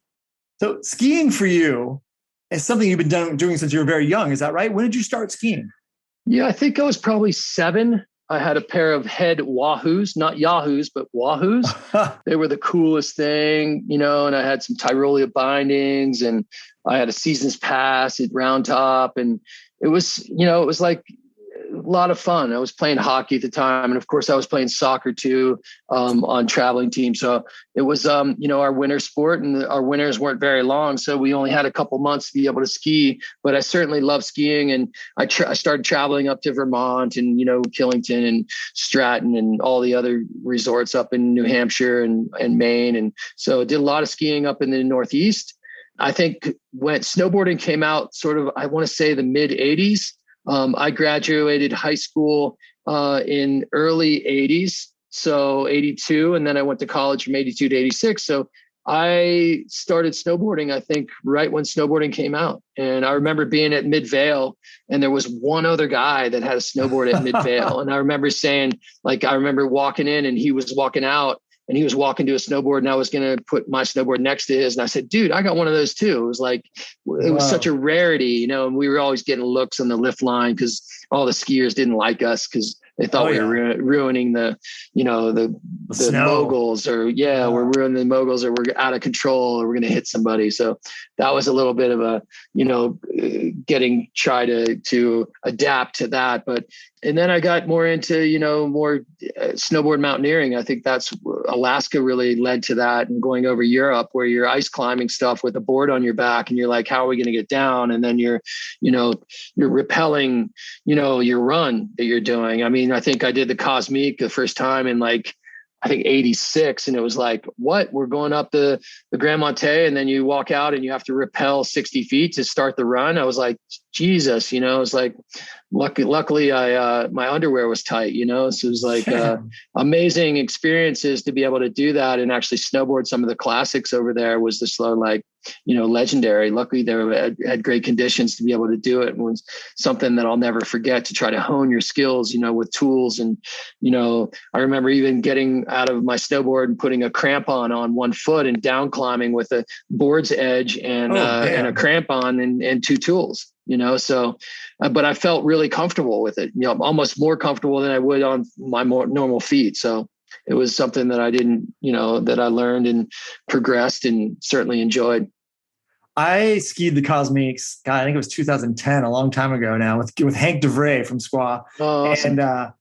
So skiing for you is something you've been doing since you were very young. Is that right? When did you start skiing? Yeah, I think I was probably 7. I had a pair of head Wahoos, not Yahoos, but Wahoos. They were the coolest thing, and I had some Tyrolia bindings, and I had a season's pass at Round Top, and it was like a lot of fun. I was playing hockey at the time. And of course I was playing soccer too, on traveling teams. So it was, our winter sport, and our winters weren't very long. So we only had a couple months to be able to ski, but I certainly love skiing. And I started traveling up to Vermont and, Killington and Stratton and all the other resorts up in New Hampshire and Maine. And so I did a lot of skiing up in the Northeast. I think when snowboarding came out sort of, I want to say the mid 80s, I graduated high school in early 80s, so 82, and then I went to college from 82 to 86. So I started snowboarding, I think, right when snowboarding came out. And I remember being at Midvale, and there was one other guy that had a snowboard at Midvale. And I remember saying, I remember walking in and he was walking out, and he was walking to a snowboard, and I was going to put my snowboard next to his. And I said, dude, I got one of those too. It was like, it was such a rarity, and we were always getting looks on the lift line because all the skiers didn't like us because they thought we were ruining the moguls, or we're ruining the moguls, or we're out of control, or we're going to hit somebody. So that was a little bit of a, try to adapt to that. And then I got more into, more snowboard mountaineering. I think that's Alaska really led to that, and going over Europe where you're ice climbing stuff with a board on your back, and you're like, how are we going to get down? And then you're rappelling, your run that you're doing. I mean, I think I did the Cosmique the first time in I think 86. And it was like, what? We're going up the Grand Monte, and then you walk out and you have to rappel 60 feet to start the run. I was like, Jesus, it was like, luckily I, my underwear was tight, so it was like, amazing experiences to be able to do that and actually snowboard some of the classics over there was just legendary. Luckily they had great conditions to be able to do it. It was something that I'll never forget, to try to hone your skills, with tools. And, I remember even getting out of my snowboard and putting a crampon on one foot and down climbing with a board's edge and a crampon and 2 tools. So, but I felt really comfortable with it, almost more comfortable than I would on my more normal feet. So it was something that I didn't, that I learned and progressed and certainly enjoyed. I skied the Cosmiques. God, I think it was 2010, a long time ago now, with Hank DeVray from Squaw. Oh, awesome. And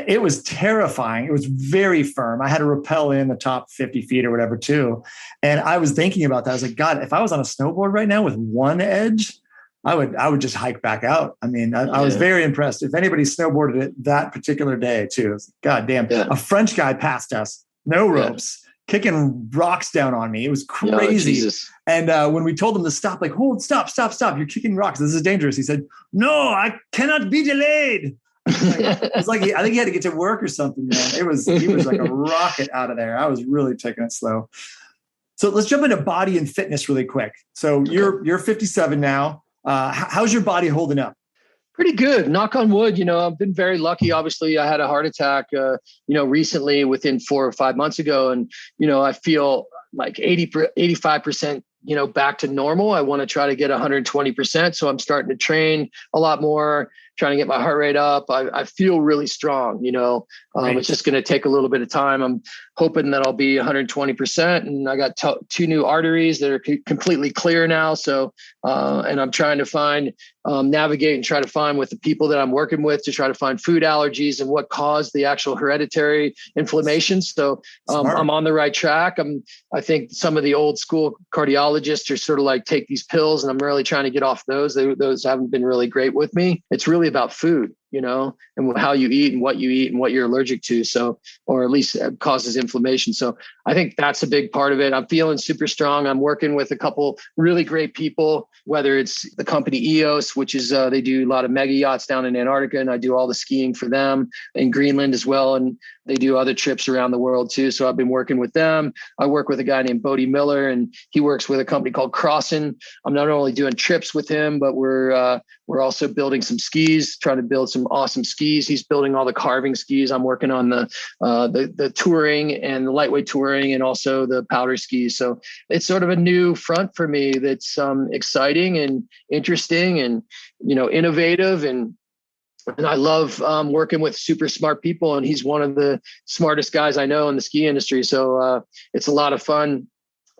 it was terrifying. It was very firm. I had to rappel in the top 50 feet or whatever too. And I was thinking about that. I was like, God, if I was on a snowboard right now with one edge, I would just hike back out. I mean, I was very impressed. If anybody snowboarded it that particular day too, God damn. Yeah. A French guy passed us, no ropes, kicking rocks down on me. It was crazy. And when we told him to stop, like, hold, stop. You're kicking rocks. This is dangerous. He said, no, I cannot be delayed. It's like I think he had to get to work or something, man. He was like a rocket out of there. I was really taking it slow. So let's jump into body and fitness really quick. So you're 57 now. How's your body holding up? Pretty good. Knock on wood. I've been very lucky. Obviously, I had a heart attack, recently within 4 or 5 months ago. And, I feel like 85%, back to normal. I want to try to get 120%. So I'm starting to train a lot more, trying to get my heart rate up. I feel really strong, right. It's just going to take a little bit of time. I'm hoping that I'll be 120%. And I got 2 new arteries that are completely clear now. So, and I'm trying to navigate and try to find with the people that I'm working with to try to find food allergies and what caused the actual hereditary inflammation. So I'm on the right track. I think some of the old school cardiologists are sort of like, take these pills, and I'm really trying to get off those. Those haven't been really great with me. It's really about food, and how you eat and what you're allergic to. So, or at least causes inflammation. So I think that's a big part of it. I'm feeling super strong. I'm working with a couple really great people, whether it's the company EOS, which is, they do a lot of mega yachts down in Antarctica, and I do all the skiing for them in Greenland as well. And they do other trips around the world too. So I've been working with them. I work with a guy named Bodie Miller, and he works with a company called Crossin. I'm not only doing trips with him, but we're also building some skis, trying to build some awesome skis. He's building all the carving skis. I'm working on the touring and the lightweight touring, and also the powder skis. So it's sort of a new front for me that's exciting and interesting and, innovative. And I love working with super smart people, and he's one of the smartest guys I know in the ski industry. So it's a lot of fun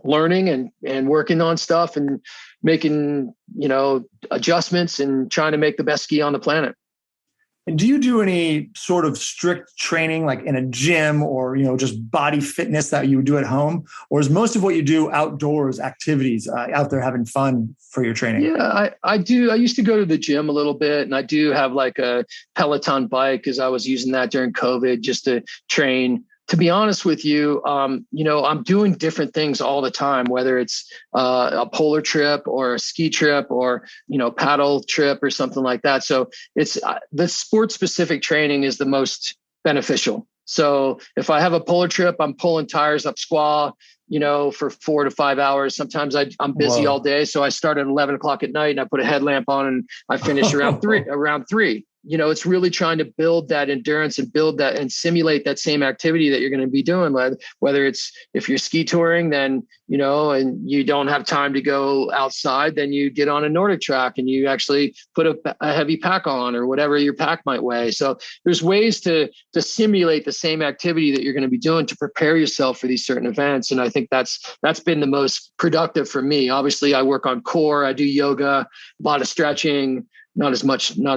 learning and working on stuff and making, adjustments and trying to make the best ski on the planet. And do you do any sort of strict training, like in a gym or, just body fitness that you would do at home? Or is most of what you do outdoors activities, out there having fun for your training? Yeah, I do. I used to go to the gym a little bit, and I do have like a Peloton bike because I was using that during COVID just to train. To be honest with you, I'm doing different things all the time, whether it's a polar trip or a ski trip or, paddle trip or something like that. So it's the sport specific training is the most beneficial. So if I have a polar trip, I'm pulling tires up Squaw, for 4 to 5 hours. Sometimes I'm busy all day. So I start at 11 o'clock at night and I put a headlamp on and I finish around three. It's really trying to build that endurance and build that and simulate that same activity that you're going to be doing. Whether it's if you're ski touring, then, and you don't have time to go outside, then you get on a Nordic track and you actually put a heavy pack on or whatever your pack might weigh. So there's ways to simulate the same activity that you're going to be doing to prepare yourself for these certain events. And I think that's been the most productive for me. Obviously, I work on core. I do yoga, a lot of stretching. Not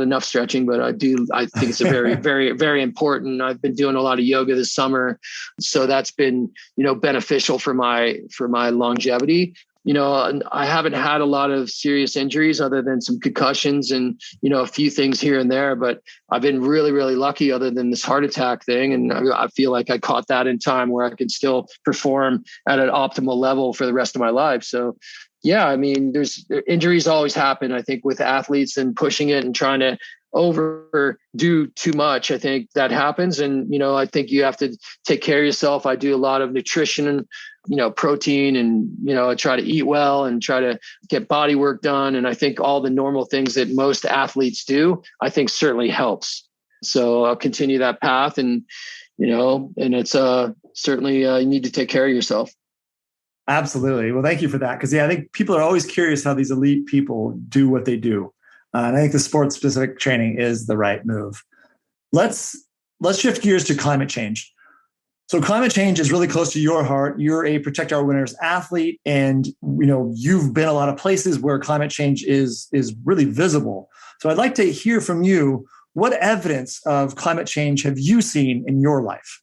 enough stretching, but I think it's a very, very, very important. I've been doing a lot of yoga this summer. So that's been, beneficial for my longevity. I haven't had a lot of serious injuries other than some concussions and, a few things here and there, but I've been really, really lucky other than this heart attack thing. And I feel like I caught that in time where I can still perform at an optimal level for the rest of my life. So yeah, I mean, there's injuries always happen, I think, with athletes and pushing it and trying to overdo too much. I think that happens. And, I think you have to take care of yourself. I do a lot of nutrition and, protein and, I try to eat well and try to get body work done. And I think all the normal things that most athletes do, I think certainly helps. So I'll continue that path and, and it's certainly you need to take care of yourself. Absolutely. Well, thank you for that. Because I think people are always curious how these elite people do what they do. And I think the sports specific training is the right move. Let's shift gears to climate change. So climate change is really close to your heart. You're a Protect Our Winters athlete, and you've been a lot of places where climate change is really visible. So I'd like to hear from you. What evidence of climate change have you seen in your life?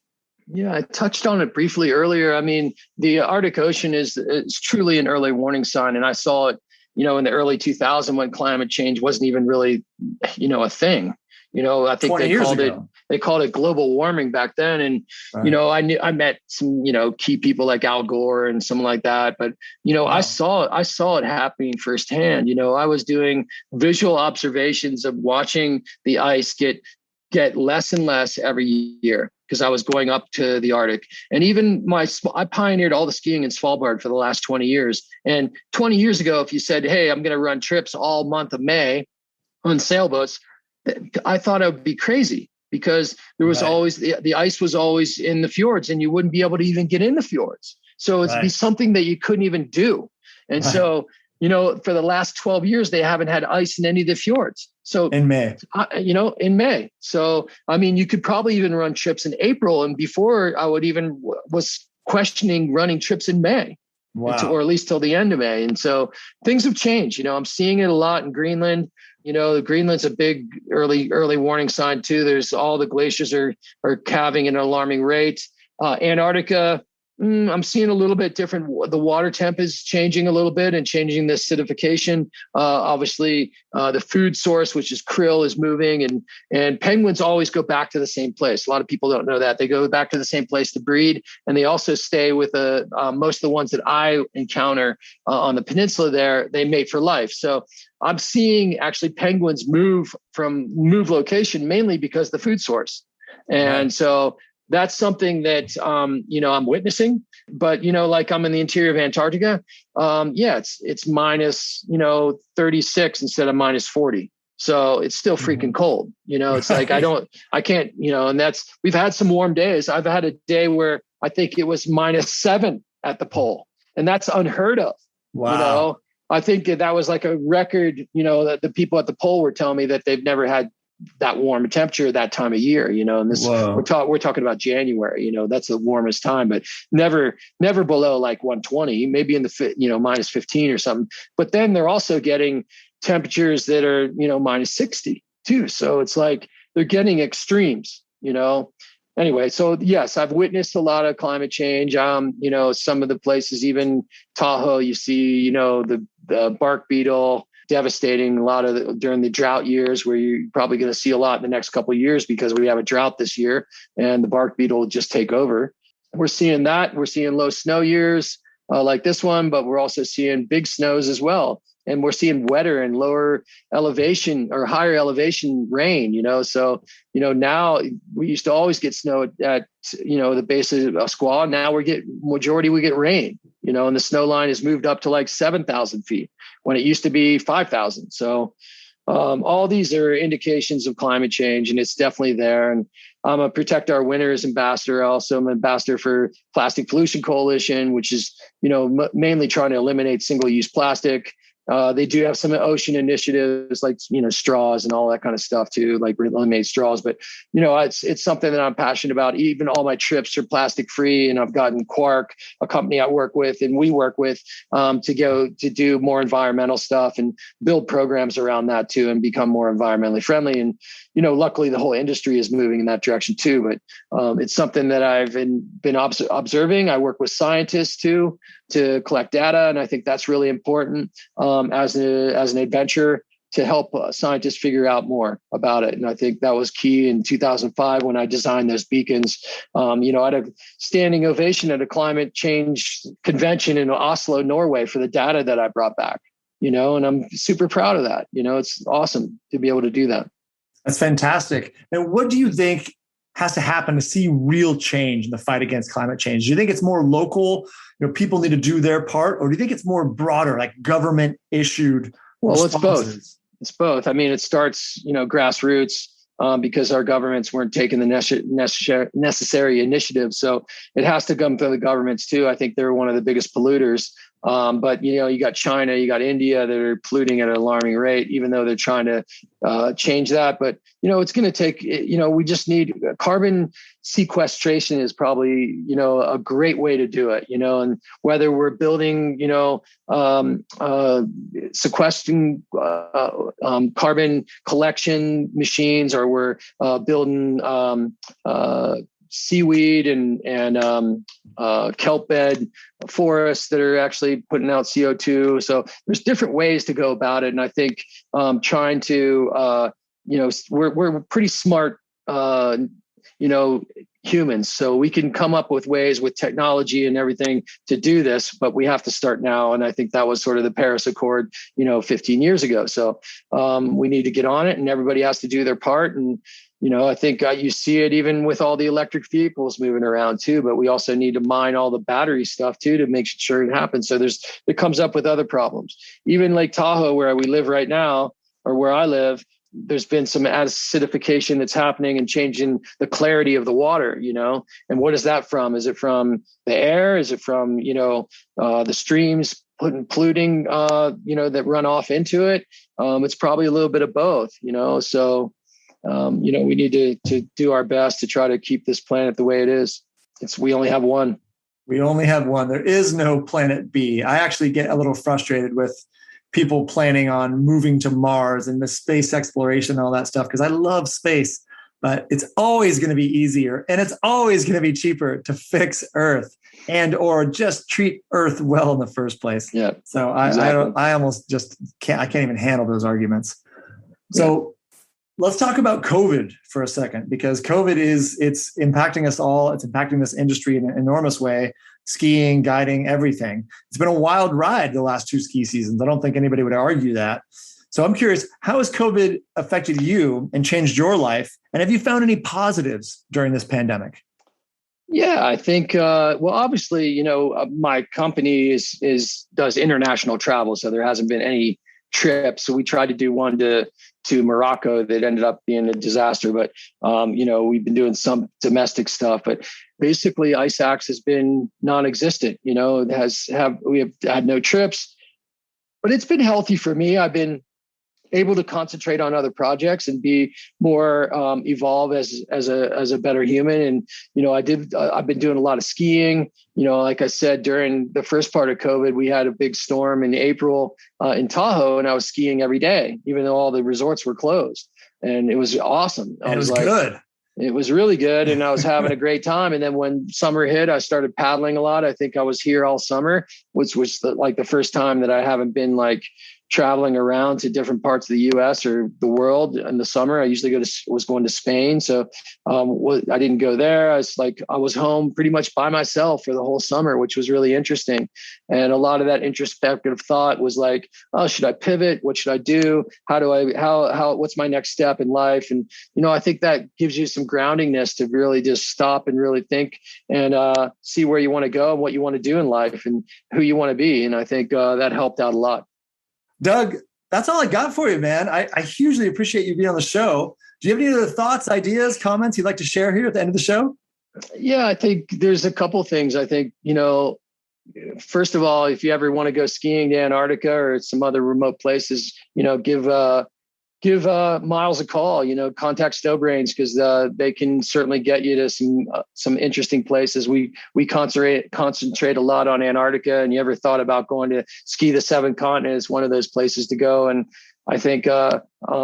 Yeah, I touched on it briefly earlier. I mean, the Arctic Ocean is truly an early warning sign, and I saw it, in the early 2000s when climate change wasn't even really, a thing. I think they called it global warming back then. And, right. I met some, key people like Al Gore and someone like that. But, wow. I saw it happening firsthand. I was doing visual observations of watching the ice get less and less every year because I was going up to the Arctic. And even I pioneered all the skiing in Svalbard for the last 20 years. And 20 years ago, if you said, hey, I'm going to run trips all month of May on sailboats, I thought I would be crazy because there was always the ice was always in the fjords and you wouldn't be able to even get in the fjords. So it'd be something that you couldn't even do. And so, for the last 12 years, they haven't had ice in any of the fjords. So in May, in May. So, I mean, you could probably even run trips in April. And before I was questioning running trips in May. Wow. Or at least till the end of May. And so things have changed. I'm seeing it a lot in Greenland. Greenland's a big early warning sign too. There's all the glaciers are calving at an alarming rate. Antarctica, I'm seeing a little bit different. The water temp is changing a little bit and changing the acidification. Obviously, the food source, which is krill, is moving, and penguins always go back to the same place. A lot of people don't know that. They go back to the same place to breed, and they also stay with most of the ones that I encounter on the peninsula there, they mate for life. So I'm seeing actually penguins move location mainly because of the food source. And so that's something that, I'm witnessing, but, like I'm in the interior of Antarctica. It's minus, 36 instead of minus 40. So it's still freaking cold. It's like, I can't, and we've had some warm days. I've had a day where I think it was -7 at the pole, and that's unheard of. Wow. I think that was like a record, that the people at the pole were telling me that they've never had that warm temperature that time of year, and this we're talking about January, that's the warmest time, but never below like 120, maybe in the -15 or something. But then they're also getting temperatures that are, -60 too. So it's like they're getting extremes, Anyway, so yes, I've witnessed a lot of climate change. Some of the places, even Tahoe, you see, the bark beetle, devastating a lot of during the drought years, where you're probably going to see a lot in the next couple of years because we have a drought this year and the bark beetle will just take over. We're seeing that. We're seeing low snow years like this one, but we're also seeing big snows as well. And we're seeing wetter and lower elevation or higher elevation rain, So, now we used to always get snow at the base of a squaw. Now we get rain, and the snow line has moved up to like 7,000 feet when it used to be 5,000. So all these are indications of climate change, and it's definitely there. And I'm a Protect Our Winters ambassador. Also, I'm an ambassador for Plastic Pollution Coalition, which is, mainly trying to eliminate single-use plastic. They do have some ocean initiatives like, straws and all that kind of stuff too, like eliminate straws. But, it's something that I'm passionate about. Even all my trips are plastic free. And I've gotten Quark, a company I work with and we work with, to go to do more environmental stuff and build programs around that too and become more environmentally friendly. And, luckily the whole industry is moving in that direction too. But it's something that I've been observing. I work with scientists too to collect data. And I think that's really important as an adventure to help scientists figure out more about it. And I think that was key in 2005 when I designed those beacons. I had a standing ovation at a climate change convention in Oslo, Norway for the data that I brought back, and I'm super proud of that. It's awesome to be able to do that. That's fantastic. And what do you think has to happen to see real change in the fight against climate change? Do you think it's more local, people need to do their part, or do you think it's more broader, like government issued? Well, it's both. It's both. I mean, it starts, grassroots, because our governments weren't taking the necessary initiatives. So it has to come through the governments too. I think they're one of the biggest polluters. But, you got China, you got India that are polluting at an alarming rate, even though they're trying to change that. But, it's going to take, we just need carbon sequestration is probably, a great way to do it, and whether we're building, sequestering carbon collection machines, or we're building seaweed and kelp bed forests that are actually putting out CO2. So there's different ways to go about it. And I think trying to, we're pretty smart, humans. So we can come up with ways with technology and everything to do this, but we have to start now. And I think that was sort of the Paris Accord, 15 years ago. So we need to get on it, and everybody has to do their part. And I think you see it even with all the electric vehicles moving around too, but we also need to mine all the battery stuff too to make sure it happens. So it comes up with other problems. Even Lake Tahoe, where we live right now, or where I live, there's been some acidification that's happening and changing the clarity of the water, and what is that from? Is it from the air? Is it from, the streams polluting, that run off into it? It's probably a little bit of both, so we need to do our best to try to keep this planet the way it is. We only have one. We only have one. There is no planet B. I actually get a little frustrated with people planning on moving to Mars and the space exploration and all that stuff, because I love space, but it's always going to be easier and it's always going to be cheaper to fix Earth or just treat Earth well in the first place. Yeah. So I almost just can't even handle those arguments. So let's talk about COVID for a second, because COVID it's impacting us all. It's impacting this industry in an enormous way. Skiing, guiding, everything. It's been a wild ride the last 2 ski seasons. I don't think anybody would argue that. So I'm curious, how has COVID affected you and changed your life? And have you found any positives during this pandemic? Yeah, I think, obviously, my company does international travel. So there hasn't been any trips. So we tried to do one to Morocco that ended up being a disaster. But, we've been doing some domestic stuff, but basically Ice Axe has been non-existent. We have had no trips, but it's been healthy for me. I've been able to concentrate on other projects and be more evolve as a better human. And I've been doing a lot of skiing. Like I said, during the first part of COVID, we had a big storm in April in Tahoe, and I was skiing every day, even though all the resorts were closed. And it was awesome. It was good. It was really good, and I was having a great time. And then when summer hit, I started paddling a lot. I think I was here all summer, which was the first time that I haven't been traveling around to different parts of the U.S. or the world in the summer. I usually was going to Spain. So I didn't go there. I was home pretty much by myself for the whole summer, which was really interesting. And a lot of that introspective thought was oh, should I pivot? What should I do? What's my next step in life? And, I think that gives you some groundingness to really just stop and really think and see where you want to go and what you want to do in life and who you want to be. And I think that helped out a lot. Doug, that's all I got for you, man. I hugely appreciate you being on the show. Do you have any other thoughts, ideas, comments you'd like to share here at the end of the show? Yeah, I think there's a couple things. I think, first of all, if you ever want to go skiing to Antarctica or some other remote places, give Miles a call, contact Snowbrains, because they can certainly get you to some interesting places. We concentrate a lot on Antarctica, and you ever thought about going to ski the 7th continent? It's one of those places to go. And I think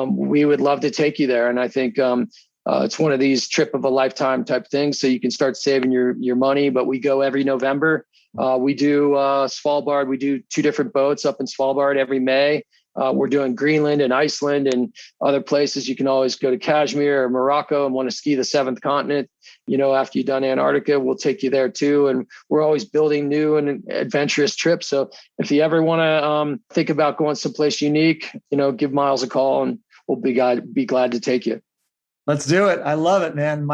we would love to take you there. And I think it's one of these trip of a lifetime type things. So you can start saving your money, but we go every November. We do Svalbard. We do 2 different boats up in Svalbard every May. We're doing Greenland and Iceland and other places. You can always go to Kashmir or Morocco and want to ski the 7th continent. After you've done Antarctica, we'll take you there too. And we're always building new and adventurous trips. So if you ever want to think about going someplace unique, give Miles a call and we'll be glad to take you. Let's do it. I love it, man.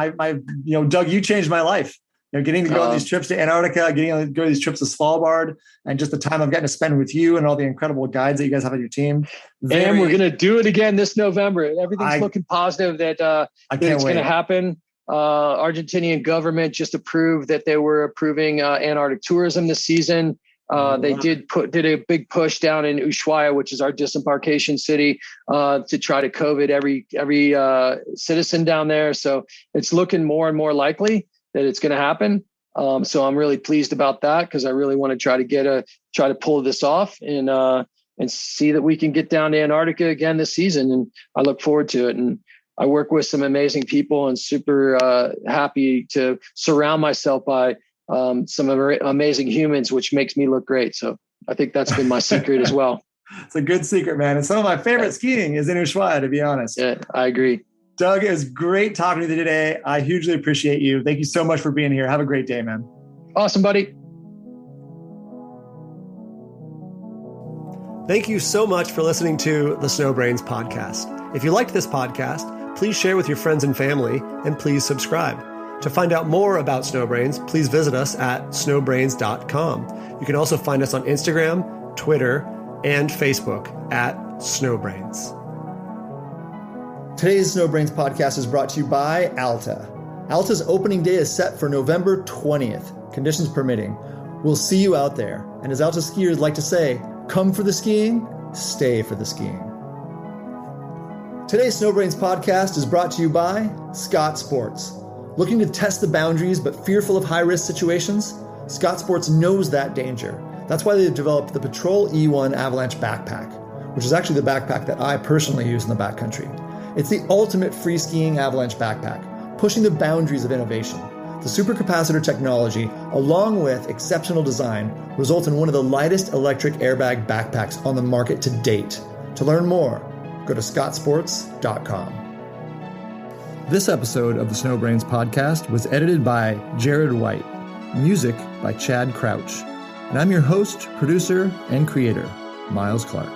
Doug, you changed my life. Getting to go on these trips to Antarctica, getting to go on these trips to Svalbard, and just the time I've gotten to spend with you and all the incredible guides that you guys have on your team. And we're going to do it again this November. Everything's looking positive that it's going to happen. Argentinian government just approved that they were approving Antarctic tourism this season. They did a big push down in Ushuaia, which is our disembarkation city, to try to COVID every citizen down there. So it's looking more and more likely that it's going to happen. So I'm really pleased about that, because I really want to try to pull this off and see that we can get down to Antarctica again this season. And I look forward to it. And I work with some amazing people, and super happy to surround myself by some amazing humans, which makes me look great. So I think that's been my secret as well. It's a good secret, man. And some of my favorite skiing is in Ushuaia, to be honest. Yeah, I agree. Doug, it was great talking to you today. I hugely appreciate you. Thank you so much for being here. Have a great day, man. Awesome, buddy. Thank you so much for listening to the Snowbrains podcast. If you liked this podcast, please share with your friends and family, and please subscribe. To find out more about Snowbrains, please visit us at snowbrains.com. You can also find us on Instagram, Twitter, and Facebook at Snowbrains. Today's Snowbrains podcast is brought to you by Alta. Alta's opening day is set for November 20th, conditions permitting. We'll see you out there. And as Alta skiers like to say, come for the skiing, stay for the skiing. Today's Snowbrains podcast is brought to you by Scott Sports. Looking to test the boundaries but fearful of high-risk situations? Scott Sports knows that danger. That's why they've developed the Patrol E1 Avalanche backpack, which is actually the backpack that I personally use in the backcountry. It's the ultimate free skiing avalanche backpack, pushing the boundaries of innovation. The supercapacitor technology, along with exceptional design, results in one of the lightest electric airbag backpacks on the market to date. To learn more, go to scottsports.com. This episode of the Snowbrains podcast was edited by Jared White, music by Chad Crouch, and I'm your host, producer, and creator, Miles Clark.